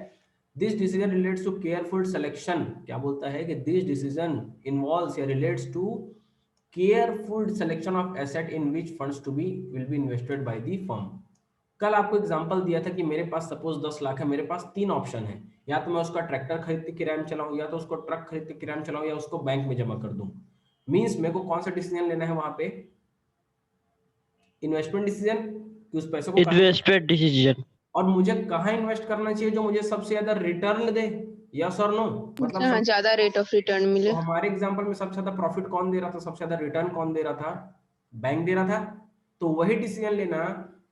this decision relates to careful selection. क्या बोलता है कि दिस डिसीजन इन्वॉल्व्स या relates to careful selection of asset in which funds to be will be invested by the firm. कल आपको एग्जांपल दिया था कि मेरे पास सपोज 10 लाख है, मेरे पास 3 ऑप्शन है, या तो मैं उसका ट्रैक्टर खरीद के किराए में चलाऊं, या तो उसको ट्रक खरीद के किराए में चलाऊं, या उसको बैंक में जमा कर दूं। मींस मेरे को कौन सा डिसीजन लेना है वहां पे, इन्वेस्टमेंट डिसीजन कि उस पैसे को Investment decision. और मुझे कहाँ इन्वेस्ट करना चाहिए जो मुझे सबसे ज्यादा रिटर्न दे, यस और नो। मतलब जहाँ ज्यादा रेट ऑफ रिटर्न तो मिले। हमारे एग्जांपल में सबसे ज्यादा प्रॉफिट कौन दे रहा था, सबसे ज्यादा रिटर्न कौन दे रहा था, बैंक दे रहा था। तो वही डिसीजन लेना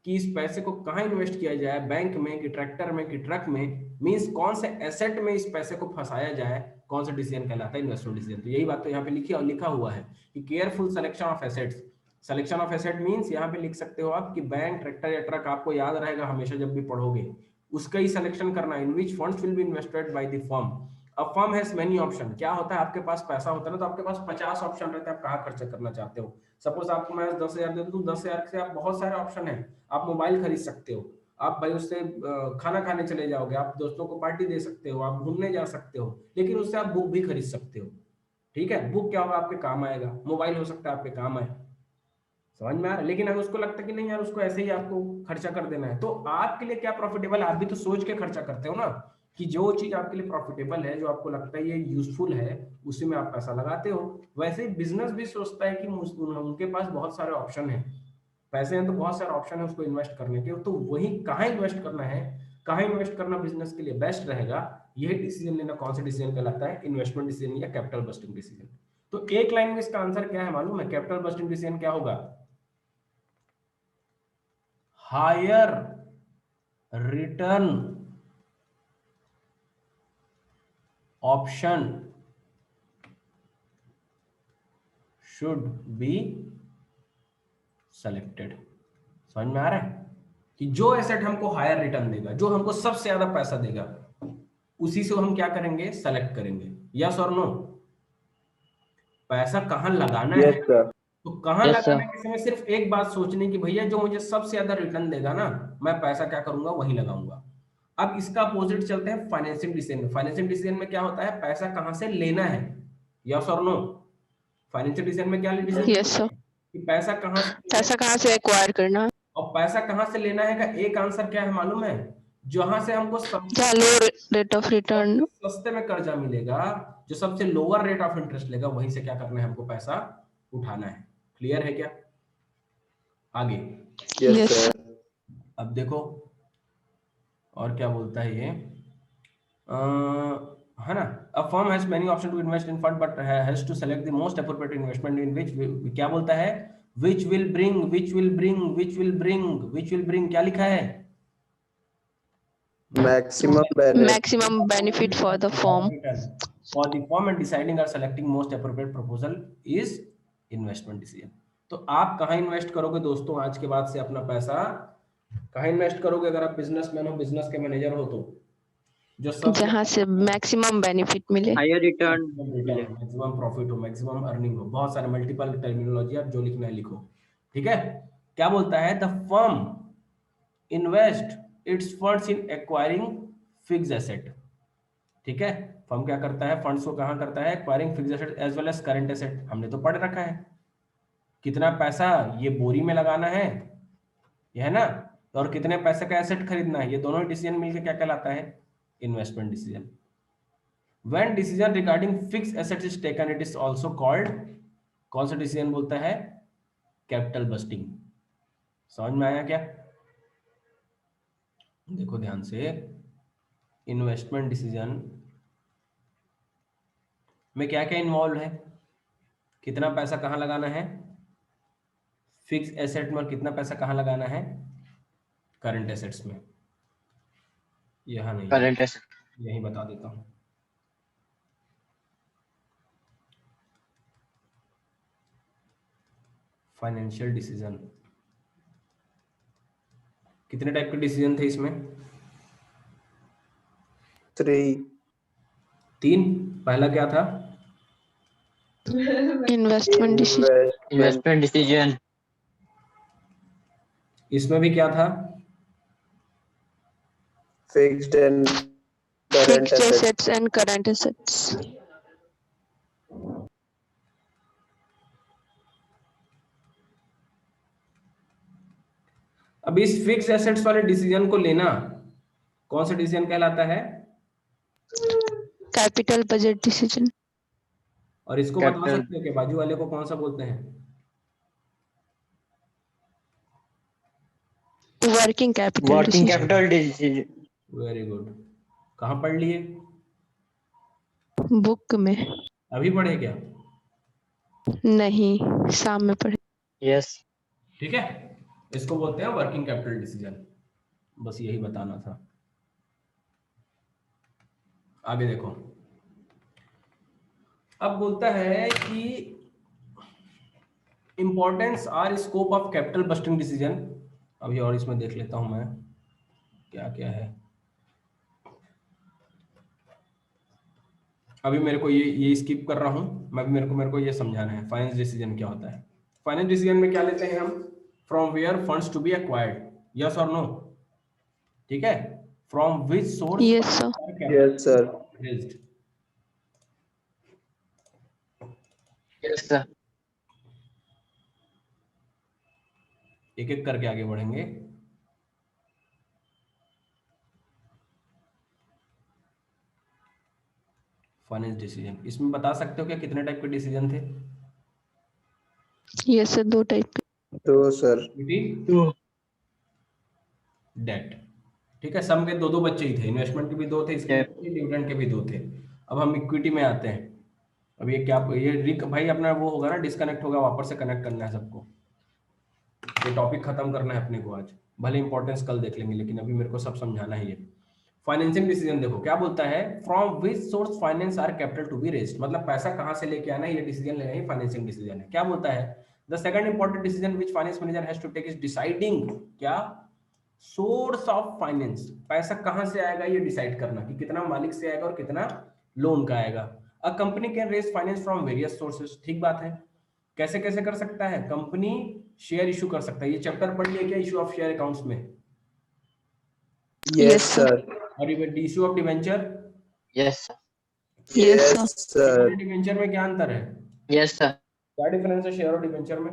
कि इस पैसे को कहाँ इन्वेस्ट किया जाए, बैंक में कि ट्रैक्टर में कि ट्रक में, मींस कौन से एसेट में इस पैसे को फंसाया जाए, कौन सा डिसीजन कहलाता है, इन्वेस्टमेंट डिसीजन। तो यही बात तो यहाँ पे लिखी और लिखा हुआ है कि careful selection of assets. Selection of asset means यहाँ पे लिख सकते हो आप कि बैंक, ट्रैक्टर या ट्रक, आपको याद रहेगा हमेशा जब भी पढ़ोगे, उसका ही सिलेक्शन करना, in which funds will be invested by the firm. अब फर्म हैज मेनी ऑप्शन। क्या होता है, आपके पास पैसा होता है ना तो आपके पास 50 ऑप्शन रहते हैं, आप कहाँ खर्चा करना चाहते हो। सपोज आपको मैं 10,000 दे दूं, 10,000 से आप बहुत सारे ऑप्शन है, आप मोबाइल खरीद सकते हो, आप भाई उससे खाना खाने चले जाओगे, आप दोस्तों को पार्टी दे सकते हो, आप घूमने जा सकते हो, लेकिन उससे आप बुक भी खरीद सकते हो। ठीक है, बुक क्या होगा, आपके काम आएगा, मोबाइल हो सकता है आपके काम आए, समझ में आ रहा है। लेकिन अगर उसको लगता है कि नहीं यार उसको ऐसे ही आपको खर्चा कर देना है, तो आपके लिए क्या प्रॉफिटेबल है, आप भी तो सोच के खर्चा करते हो ना, कि जो चीज आपके लिए प्रॉफिटेबल है, जो आपको लगता है ये यूजफुल है, उसी में आप पैसा लगाते हो। वैसे ही बिजनेस भी सोचता है कि उनके पास बहुत सारे ऑप्शन है, पैसे हैं तो बहुत सारे ऑप्शन है उसको इन्वेस्ट करने के, तो वही कहाँ इन्वेस्ट करना है, कहाँ इन्वेस्ट करना बिजनेस के लिए बेस्ट रहेगा, यही डिसीजन लेना कौन सा डिसीजन कहलाता है, इन्वेस्टमेंट डिसीजन या कैपिटल बस्टिंग डिसीजन। तो एक लाइन में इसका आंसर क्या है मालूम है, कैपिटल बस्टिंग डिसीजन क्या होगा, higher return option should be selected. समझ में आ रहा है कि जो एसेट हमको हायर रिटर्न देगा, जो हमको सबसे ज्यादा पैसा देगा, उसी से हम क्या करेंगे, सेलेक्ट करेंगे। यस और नो। पैसा कहाँ लगाना यस है, सर, तो कहाँ Yes, लगाने sir. के समय सिर्फ एक बात सोचने की, भैया जो मुझे सबसे ज्यादा रिटर्न देगा ना, मैं पैसा क्या करूंगा, वही लगाऊंगा। अब इसका अपोजिट चलते हैं फाइनेंशियल डिसीजन में। फाइनेंशियल डिसीजन में क्या होता है, पैसा कहाँ से लेना है, यस और नो। फाइनेंशियल डिसीजन में क्या डिसीजन यस सर। कि पैसा कहाँ से लेना है पैसा कहाँ से एक्वायर करना, और पैसा कहाँ से लेना है का एक आंसर क्या है मालूम है, जहां से हमको सबसे जहाँ लो रेट ऑफ रिटर्न। सस्ते में कर्जा मिलेगा, जो सबसे लोअर रेट ऑफ इंटरेस्ट लेगा, वहीं से क्या करना है, हमको पैसा उठाना है। क्लियर है क्या, आगे यस यस सर, अब देखो और क्या बोलता है ये, है ना, a firm has many option to invest in fund but has to select the most appropriate investment in which, क्या बोलता है, which will bring, which will bring, which will bring, which will bring, क्या लिखा है, maximum benefit. maximum benefit for the firm. For the firm and deciding or selecting most appropriate proposal is investment decision. तो आप कहाँ invest करोगे दोस्तों आज के बाद से अपना पैसा, कहाँ इन्वेस्ट करोगे अगर आप बिजनेसमैन हो, बिजनेस के मैनेजर हो तो, जो सब जहाँ से मैक्सिमम बेनिफिट मिले, हायर रिटर्न मिले। मैक्सिमम प्रॉफिट हो, मैक्सिमम अर्निंग हो, बहुत सारे मल्टीपल टर्मिनोलॉजी, आप जो लिखना है लिखो, ठीक है। क्या बोलता है, the firm invest it's funds in acquiring fixed asset, ठीक है। फर्म क्या करता है, फंड्स को कहाँ करता है, acquiring fixed asset as well as current asset, हमने तो पढ़ रखा है, कितना पैसा ये बोरी में लगाना है, ये है ना, और कितने पैसे का एसेट खरीदना है, ये दोनों डिसीजन मिलकर क्या कहलाता है, investment decision. When decision regarding fixed assets is taken, it is also called, कौन सा डिसीजन बोलता है, कैपिटल बस्टिंग। समझ में आया क्या, देखो ध्यान से, इन्वेस्टमेंट डिसीजन में क्या क्या इन्वॉल्व है, कितना पैसा कहाँ लगाना है फिक्स एसेट में, और कितना पैसा कहाँ लगाना है करंट एसेट्स में, यहाँ नहीं, करंट एसेट। यही बता देता हूँ। फाइनेंशियल डिसीजन, कितने टाइप के डिसीजन थे इसमें, 3. 3। पहला क्या था, इन्वेस्टमेंट डिसीजन, इन्वेस्टमेंट डिसीजन। इसमें भी क्या था, Fixed and current fixed assets. Assets and current assets. अब इस फिक्स एसेट्स वाले डिसीजन को लेना कौन सा डिसीजन कहलाता है, कैपिटल बजट डिसीजन। और इसको बता Capital. सकते हो कि बाजू वाले को कौन सा बोलते हैं, working capital working decision. Capital decision. Very good, कहाँ पढ़ लिए, बुक में अभी पढ़े क्या, नहीं, शाम में पढ़े। यस। ठीक है, इसको बोलते हैं वर्किंग कैपिटल डिसीजन, बस यही बताना था। आगे देखो, अब बोलता है कि इंपॉर्टेंस और scope of capital budgeting decision, अभी और इसमें देख लेता हूं मैं क्या क्या है। अभी मेरे को ये स्किप कर रहा हूं मैं, मेरे को ये समझाना है फाइनेंस डिसीजन क्या होता है। फाइनेंस डिसीजन में क्या लेते हैं हम, from where funds to be acquired, yes और नो, ठीक है, from which source, yes sir. Yes, sir. Raised, yes sir. एक एक करके आगे बढ़ेंगे। फाइनेंस डिसीजन, इसमें बता सकते हो क्या कितने टाइप के डिसीजन थे, यस सर, 2 टाइप के। 2, sir. डेट, ठीक है, सम के 2 बच्चे ही थे, इन्वेस्टमेंट के भी 2 थे, इसके डिविडेंड के भी 2 थे। अब हम इक्विटी में आते हैं। अब ये क्या, ये भाई अपना वो होगा ना, डिस्कनेक्ट होगा, वापस से कनेक्ट करना है सबको, ये टॉपिक खत्म करना है अपने को आज, भले इंपॉर्टेंस कल देख लेंगे, लेकिन अभी मेरे को सब समझाना है। ये फाइनेंसिंग डिसीजन देखो क्या बोलता है, from which source finance or capital to be raised, मतलब पैसा कहां से लेके आना है, ये डिसीजन लेना ही फाइनेंसिंग डिसीजन है। क्या बोलता है, the second important decision which finance manager has to take is deciding, क्या, सोर्स ऑफ फाइनेंस, पैसा कहां से आएगा ये डिसाइड करना कि कितना मालिक से आएगा और कितना लोन का आएगा। A company can raise finance from various sources, ठीक बात है, कैसे कैसे कर सकता है, कंपनी शेयर इशू कर सकता है, ये चैप्टर पढ़ लिया क्या, इशू ऑफ शेयर अकाउंट्स में, Yes, Yes, sir. sir. और issue of debenture, yes sir. Yes, Yes, sir. Debenture में क्या अंतर है, यस सर। क्या डिफरेंस है शेयर और डिवेंचर में,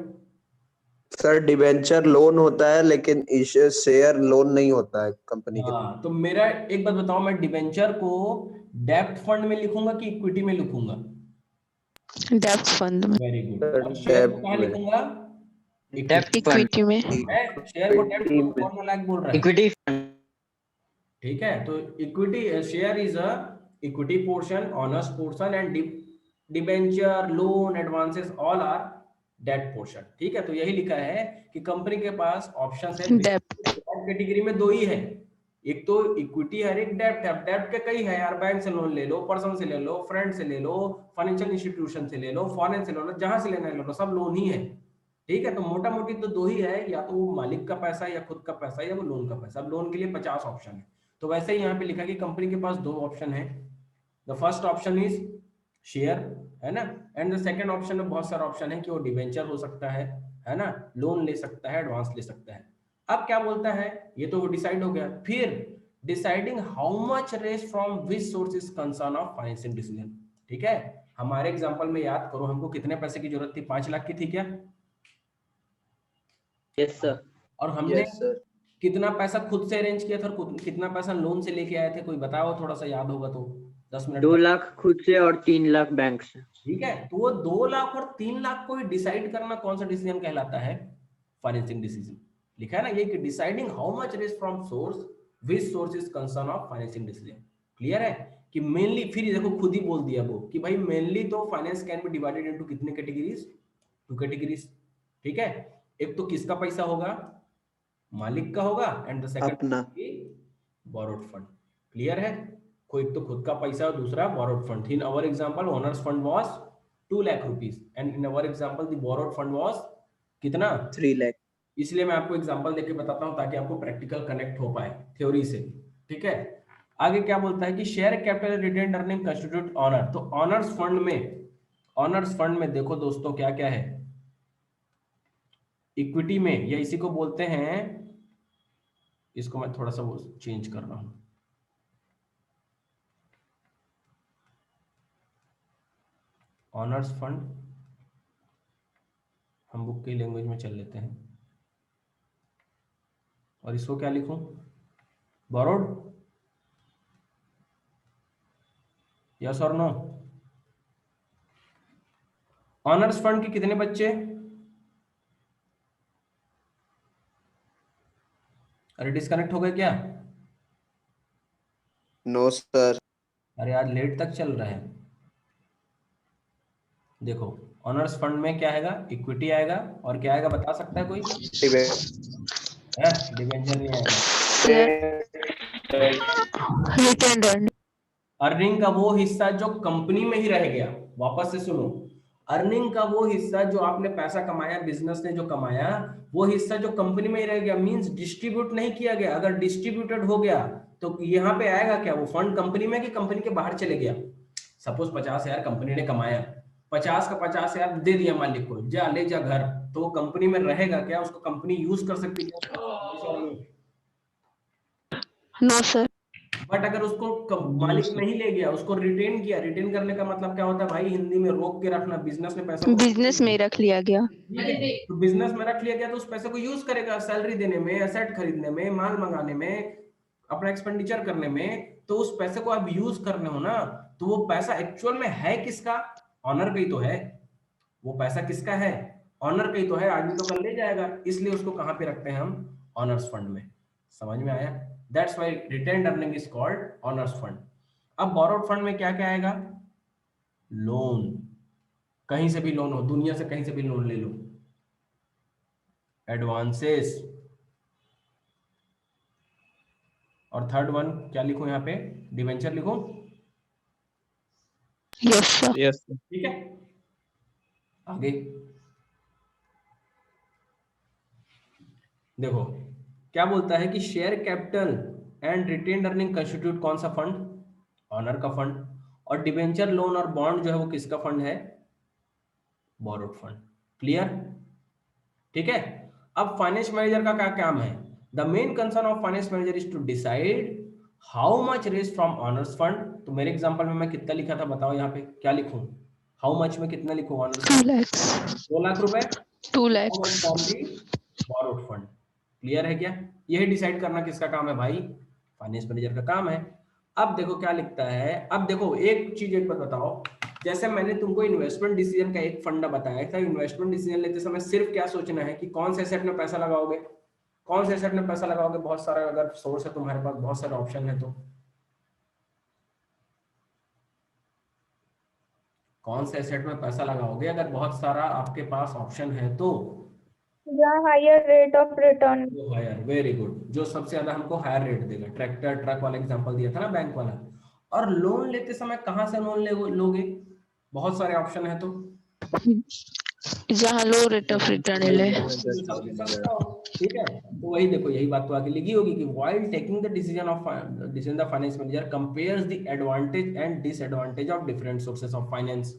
सर डिबेंचर लोन होता है लेकिन शेयर लोन नहीं होता है कंपनी के। हाँ, तो मेरा एक बात बताओ, मैं डिवेंचर को डेब्ट फंड में लिखूंगा कि इक्विटी में लिखूंगा, डेब्ट फंड में। वेरी गुड, और शेयर को कहाँ लिखूंगा, डेब्ट फंड। इक्विटी में। मैं शेयर को डेब्ट Equity में। कौन लायक बोल रहा है, इक्विटी फंड। ठीक है, तो equity share is a equity portion, owners portion and debenture, loan, advances all are debt portion. ठीक है, तो यही लिखा है कि कंपनी के पास ऑप्शन है, डेप्थ। कैटेगरी में दो ही है, एक तो इक्विटी है, एक डेब्ट है। डेब्ट के कई है यार, बैंक से लोन ले लो, पर्सन से ले लो, फ्रेंड से ले लो, फाइनेंशियल इंस्टीट्यूशन से ले लो, फॉरेन से ले लो, जहां से लेना है ले लो, सब लोन ही है। ठीक है, तो मोटा मोटी तो दो ही है, या तो वो मालिक का पैसा या खुद का पैसा या वो लोन का पैसा। अब लोन के लिए 50 ऑप्शन है, तो वैसे ही यहाँ पे लिखा कि कंपनी के पास दो ऑप्शन है। The first option is share, है ना, एंड द सेकंड ऑप्शन में बहुत सारा ऑप्शन है कि वो डिवेंचर हो सकता है ना, लोन ले सकता है, एडवांस ले सकता है। अब क्या बोलता है, ये तो डिसाइड हो गया। फिर deciding how much raise from which source is concern of financial decision. ठीक है, हमारे एग्जांपल में याद करो, हमको कितने पैसे की जरूरत थी? 5 लाख की थी क्या? Yes sir. और हमने यस सर। कितना पैसा खुद से अरेंज किया था और कितना पैसा लोन से लेके आए थे? कोई बताओ, थोड़ा सा याद होगा तो 10 मिनट। 2 लाख खुद से और 3 लाख बैंक से। ठीक है, तो वो 2 लाख और 3 लाख को डिसाइड करना कौन सा डिसीजन कहलाता है? Financing decision. लिखा है ना ये कि deciding how much raise from source which source is concern of financing decision. Clear है कि मेनली, फिर देखो खुद ही बोल दिया वो कि भाई मेनली तो finance can be divided into कितने कैटेगरीज? 2 कैटेगरीज। ठीक है, एक तो किसका पैसा होगा? मालिक का होगा, एंड द सेकंड अपना। Borrowed fund. क्लियर है, कोई तो खुद का पैसा और दूसरा borrowed fund. In our example owners fund was 2 lakh rupees and in our example the borrowed fund was कितना? 3 लाख। इसलिए मैं आपको एग्जांपल देके बताता हूं ताकि आपको प्रैक्टिकल कनेक्ट हो पाए थ्योरी से। ठीक है, आगे क्या बोलता है कि share capital retained earning constitute owner. तो ऑनर्स फंड में देखो दोस्तों क्या क्या है इक्विटी में, या इसी को बोलते हैं, इसको मैं थोड़ा सा वो चेंज कर रहा हूं, ऑनर्स फंड हम बुक की लैंग्वेज में चल लेते हैं, और इसको क्या लिखूं? बोरोड, यस और नो? ऑनर्स फंड के कितने बच्चे? अरे डिस्कनेक्ट हो गए क्या? No sir. अरे आज लेट तक चल रहा है। देखो ऑनर्स फंड में क्या आएगा? इक्विटी आएगा, और क्या आएगा बता सकता है कोई? डिबेंचर नहीं आएगा। Retained earning. अर्निंग का वो हिस्सा जो कंपनी में ही रह गया। वापस से सुनो, अर्निंग का वो हिस्सा जो आपने पैसा कमाया, बिजनेस ने जो कमाया, वो हिस्सा जो कंपनी में ही रह गया, मींस डिस्ट्रीब्यूट नहीं किया गया। अगर डिस्ट्रीब्यूटेड हो गया तो यहाँ पे आएगा क्या? वो फंड कंपनी में कि कंपनी के बाहर चले गया? सपोज 50,000 कंपनी ने कमाया, 50 का 50,000 दे दिया मालिक को, जा ले जा घर, तो वो कंपनी में रहेगा क्या? उसको कंपनी यूज कर सकती है? No sir. बट अगर उसको मालिक नहीं ले गया, उसको रिटेन किया, रिटेन करने का मतलब क्या होता है भाई? हिंदी में रोक के रखना। बिजनेस में पैसा बिजनेस में रख लिया गया। तो बिजनेस में रख लिया गया तो उस पैसे को यूज करेगा सैलरी देने में, एसेट खरीदने में, माल मंगाने में, अपना एक्सपेंडिचर करने में। तो उस पैसे को आप यूज करने हो ना, तो वो पैसा एक्चुअल में है किसका? ऑनर का ही तो है। वो पैसा किसका है? ऑनर का ही तो है। आदमी तो कल ले जाएगा, इसलिए उसको कहां पे रखते हैं हम? ऑनर्स फंड में। समझ में आया? That's why retained earning is called honours fund. अब बोरोड फंड में क्या क्या आएगा? लोन, कहीं से भी लोन हो, दुनिया से कहीं से भी लोन ले लो। एडवांसेस, और थर्ड वन क्या लिखूं यहाँ पे? डिवेंचर लिखूं? Yes sir. यस। ठीक है, आगे देखो क्या बोलता है कि share capital and retained earning constitute कौन सा फंड? ऑनर का फंड। और डिवेंचर, लोन और बॉन्ड जो है वो किसका फंड है? Borrowed fund. क्लियर? ठीक है, अब फाइनेंस मैनेजर का क्या काम है? The main concern of finance manager is to decide how much raise from owners fund. तो मेरे एग्जांपल में मैं कितना लिखा था बताओ? यहाँ पे क्या लिखूं? हाउ मच में कितना लिखूं? Honours 2 lakhs। 2 लाख रुपए 2 lakhs। From the borrowed fund. Clear है क्या? यही डिसाइड करना किसका काम है भाई? फाइनेंस मैनेजर का काम है। अब देखो क्या लिखता है। अब देखो एक चीज एक बात बताओ, जैसे मैंने तुमको इन्वेस्टमेंट डिसीजन का एक फंडा बताया था, इन्वेस्टमेंट डिसीजन लेते समय सिर्फ क्या सोचना है कि कौन से एसेट में पैसा लगाओगे, कौन से एसेट में पैसा लगाओगे। बहुत सारा अगर सोर्स है तुम्हारे पास, बहुत सारे ऑप्शन है, तो कौन से एसेट में पैसा लगाओगे अगर बहुत सारा आपके पास ऑप्शन है तो? जहाँ हायर रेट ऑफ रिटर्न। वो हायर, वेरी गुड, जो सबसे ज्यादा हमको हायर रेट देगा। ट्रैक्टर ट्रक वाला एग्जांपल दिया था ना बैंक वाला। और लोन लेते समय कहाँ से लोन लोगे? बहुत सारे ऑप्शन है तो जहाँ लो रेट ऑफ रिटर्न ले। सबसे सस्ता हो, ठीक है। तो वही देखो, यही बात तो आगे लिखी होगी कि while taking the decision the finance manager compares the advantage and disadvantage of different sources of finance,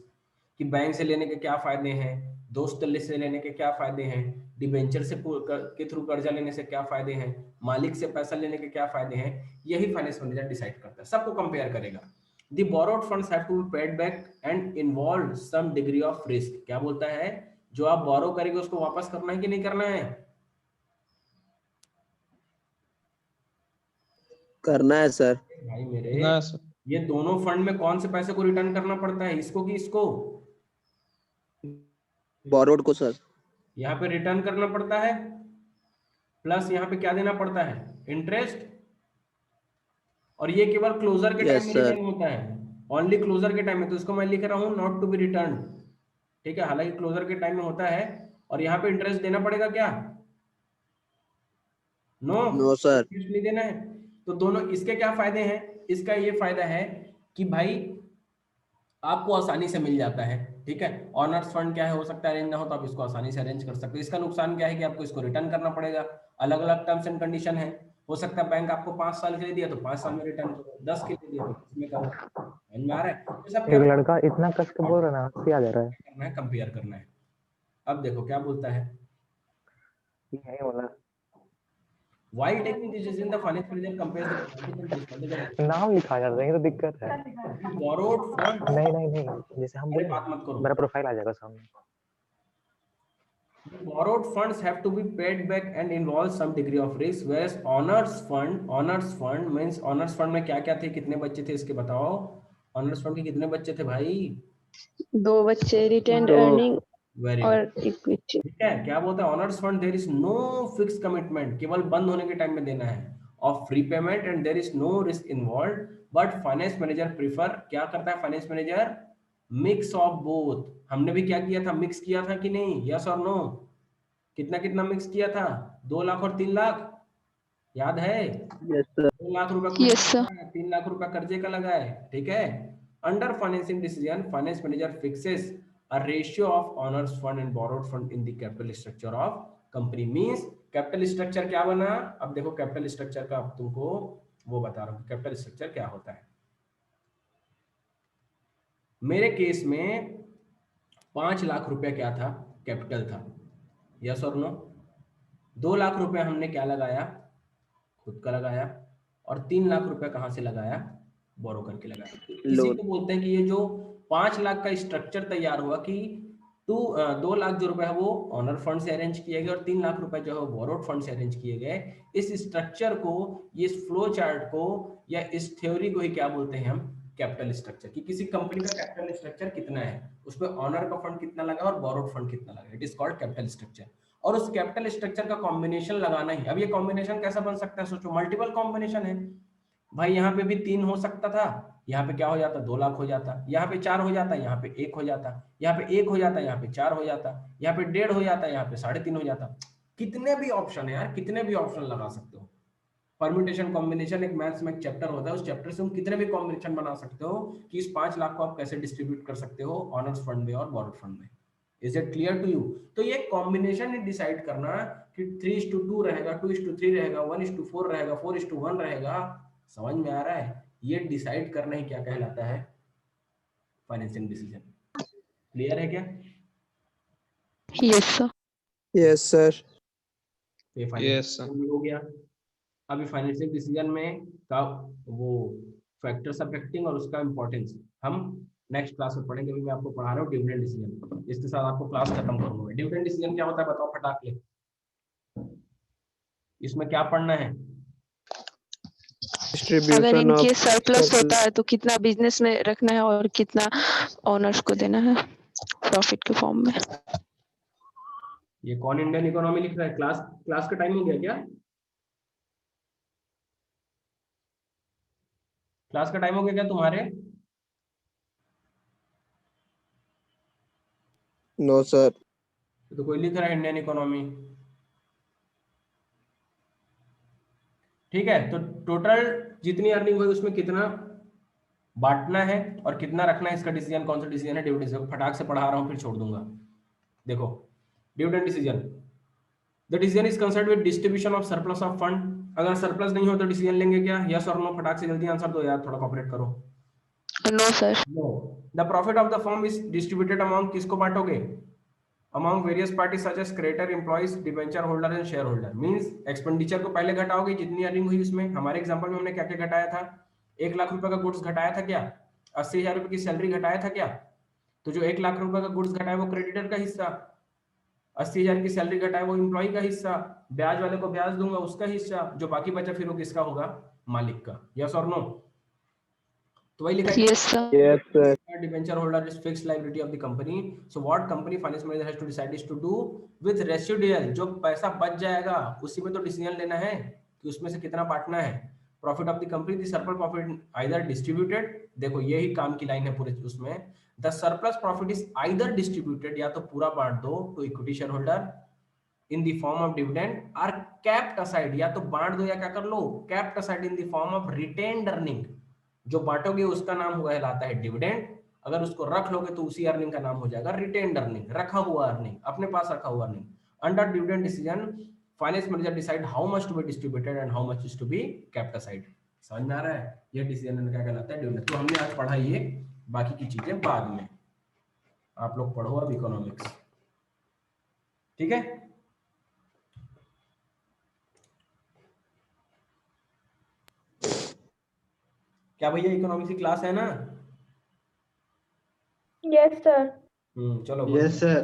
कि बैंक से लेने के क्या फायदे हैं, दोस्त से लेने के क्या फायदे हैं, डिबेंचर से के थ्रू कर्जा लेने से क्या फायदे हैं, मालिक से पैसा लेने के क्या फायदे हैं, यही फाइनेंस मैनेजर डिसाइड करता है, सबको कंपेयर करेगा। The borrowed funds have to be paid back and involve some degree of risk। क्या बोलता है, जो आप बोरो करेंगे उसको वापस करना है कि नहीं करना है? करना है सर। भाई मेरे, ये दोनों फंड में कौन से पैसे को रिटर्न करना पड़ता है, इसको कि इसको? बोरोड को सर। यहाँ पे रिटर्न करना पड़ता है, प्लस यहाँ पे क्या देना पड़ता है, इंटरेस्ट। और ये केवल क्लोजर के टाइम में रिटर्न होता है, ओनली क्लोजर के टाइम में। तो इसको मैं लिख रहा हूँ नॉट टू बी रिटर्न, ठीक है, हालांकि क्लोजर के टाइम में होता है। और यहाँ पे इंटरेस्ट देना पड़ेगा क्या? No sir. इंटरेस्ट नहीं देना है। तो दोनों, इसके क्या फायदे हैं? इसका ये फायदा है कि भाई आपको आसानी से मिल जाता है, ठीक है। ऑनर्स फंड क्या है, हो सकता है अरेंज ना हो, तो आप इसको आसानी से अरेंज कर सकते हो। इसका नुकसान क्या है कि आपको इसको रिटर्न करना पड़ेगा, अलग अलग टर्म्स एंड कंडीशन है। हो सकता है बैंक आपको 5 साल के लिए दिया तो 5 साल में रिटर्न करो, 10 के लिए दिया तो 10 में करो। समझ में आ रहा है? तो सब एक लड़का इतना कस के बोल रहा है ना, हंसी आ जा रहा है। करना है, कंपेयर करना है। अब देखो क्या बोलता है, यही बोला While taking decision, the finance manager compares the advantage and disadvantage of नाम लिखा जा रहा है, ये तो दिक्कत है। borrowed funds। नहीं, जैसे हम बोले बात मत करो, मेरा प्रोफाइल आ जाएगा सामने। borrowed funds have to be paid back and involve some degree of risk, whereas honors fund means honors fund में क्या क्या थे, कितने बच्चे थे इसके बताओ। honors fund के कितने बच्चे थे भाई? 2 बच्चे, रिटेन दो। अर्निंग वेरी और इक्विटी। ठीक है। क्या बोलता है owners fund, there is no fix commitment, केवल बंद होने के टाइम में देना है, of free payment and there is no risk involve. But finance manager prefer, क्या करता है finance manager, mix of both. हमने भी क्या किया था, मिक्स किया था कि नहीं, यस और नो? कितना कितना मिक्स किया था, 2 लाख और 3 लाख, याद है? Yes sir. 2 लाख रुपए Yes, sir. 3 लाख रुपए कर्जे का लगा है, ठीक है। Under financing decision finance manager fixes a ratio of honors fund and borrowed fund in the capital structure of company। means capital structure क्या बना? अब देखो कैपिटल स्ट्रक्चर का अब तुमको वो बता रहा हूँ, कैपिटल स्ट्रक्चर क्या होता है। मेरे केस में 5 लाख रुपए क्या था, कैपिटल था, यस और नो? 2 लाख रुपए हमने क्या लगाया, खुद का लगाया। और 3 लाख रुपए कहाँ से लगाया, बोरो करके लगाया। इसी को बोलते हैं कि ये जो 5 लाख का स्ट्रक्चर तैयार हुआ कि 2 लाख जो रुपए है वो ऑनर फंड से अरेंज किए गए और 3 लाख रुपए जो है बोरोड फंड से अरेंज किए गए। इस स्ट्रक्चर को, इस फ्लो चार्ट को या इस थ्योरी को ही क्या बोलते हैं हम, कैपिटल स्ट्रक्चर। कि किसी कंपनी का कैपिटल स्ट्रक्चर कितना है, उसमें ऑनर का फंड कितना लगा और बोरोड फंड कितना लगा, it is called capital structure. और उस कैपिटल स्ट्रक्चर का कॉम्बिनेशन लगाना ही। अब ये कॉम्बिनेशन कैसा बन सकता है, सोचो, मल्टीपल कॉम्बिनेशन है भाई। यहाँ पे भी 3 हो सकता था, यहाँ पे क्या हो जाता, 2 लाख हो जाता, यहाँ पे 4 हो जाता, यहाँ पे 1 हो जाता, यहाँ पे 1 हो जाता, यहाँ पे 4 हो जाता, यहाँ पे 1.5 हो जाता, यहाँ पे 3.5 हो जाता। कितने भी ऑप्शन है यार, कितने भी ऑप्शन लगा सकते हो। परम्यूटेशन कॉम्बिनेशन एक मैथ्स में एक चैप्टर होता है, उस चैप्टर से तुम कितने भी कॉम्बिनेशन बना सकते हो कि इस 5 लाख को आप कैसे डिस्ट्रीब्यूट कर सकते हो ऑनर्स फंड में और बोरोड फंड में। Is it clear to you? तो ये कॉम्बिनेशन ही डिसाइड करना कि 3:2 रहेगा, 2:3 रहेगा, 1:4 रहेगा, 4:1 रहेगा। समझ में आ रहा है? ये डिसाइड करना ही क्या कहलाता है, फाइनेंसिंग डिसीजन। क्लियर है क्या? Yes, sir. Yes sir. ये फाइनेंशियल हो गया। अभी फाइनेंशियल डिसीजन में का वो फैक्टर्स अफेक्टिंग और उसका इंपॉर्टेंस हम नेक्स्ट क्लास में पढ़ेंगे। अभी मैं आपको पढ़ा रहा हूँ डिविडेंड डिसीजन, इसके साथ आपको क्लास खत्म करूंगा। डिविडेंड डिसीजन क्या होता है बताओ फटाक ले, इसमें क्या पढ़ना है? अगर डिस्ट्रीब्यूशन इनके ऑफ सरप्लस होता है तो कितना बिजनेस में रखना है और कितना ओनर्स को देना है प्रॉफिट के फॉर्म में। ये कौन इंडियन इकोनॉमी लिख रहा है? क्लास का टाइम हो गया क्या? क्लास का टाइम हो गया क्या तुम्हारे? No sir. तो कोई लिख रहा है इंडियन इकोनॉमी। ठीक है, तो टोटल जितनी अर्निंग हुई उसमें कितना बांटना है और कितना रखना है, इसका डिसीजन कौन सा डिसीजन है? डिविडेंड। फटाक से पढ़ा रहा हूं फिर छोड़ दूंगा। देखो dividend decision, the decision is concerned with distribution of surplus of fund. अगर सरप्लस नहीं हो तो डिसीजन लेंगे क्या? यस और नो? फटाक से जल्दी आंसर दो यार, थोड़ा कॉपरेट करो। No sir. No. The profit of the firm is distributed among, किसको बांटोगे? Among various parties such as creditor, employees, debenture holder and share holder. Means expenditure को पहले घटाओगे जितनी अर्निंग हुई उसमें। हमारे एग्जांपल में हमने क्या क्या घटाया था? 1 लाख रुपए का गुड्स घटाया था क्या? 80,000 रुपए की सैलरी घटाया था क्या? तो जो 1 लाख रुपए का गुड्स घटाया वो क्रेडिटर का हिस्सा, 80,000 की सैलरी घटाए वो एम्प्लॉय का हिस्सा, ब्याज वाले को ब्याज दूंगा उसका हिस्सा, जो बाकी बचा फिर वो किसका होगा? मालिक का। यस और नो? तो वही लिखा है, yes sir. Yes sir. Debenture holder is fixed liability of the company, so what company finance manager has to decide is to do with residual, जो पैसा बच जाएगा उसी में तो डिसीजन लेना है कि उसमें से कितना बांटना है। Profit of the company, the surplus profit either distributed, देखो यही काम की लाइन है पूरे उसमें, the surplus profit is either distributed, या तो पूरा बांट दो to equity share holder in the form of dividend, और कैप्ड असाइड, या तो बांट दो या क्या कर लो, kept aside in the form of retained earning. जो बांटोगे उसका नाम हुआ कहलाता है डिविडेंड, अगर उसको रख लोगे तो उसी अर्निंग का नाम हो जाएगा रिटेन्ड अर्निंग, रखा हुआ अर्निंग, अपने पास रखा हुआ earning. Under dividend decision finance manager decide how much to be distributed and how much is to be kept aside. समझ में आ रहा है? ये डिसीजन क्या कहलाता है? डिविडेंड। तो हमने आज पढ़ा ये, बाकी की चीजें बाद में, आप लोग पढ़ो अब इकोनॉमिक्स। ठीक है, क्या भैया इकोनॉमिक्स की क्लास है ना? Yes, sir. चलो यस सर।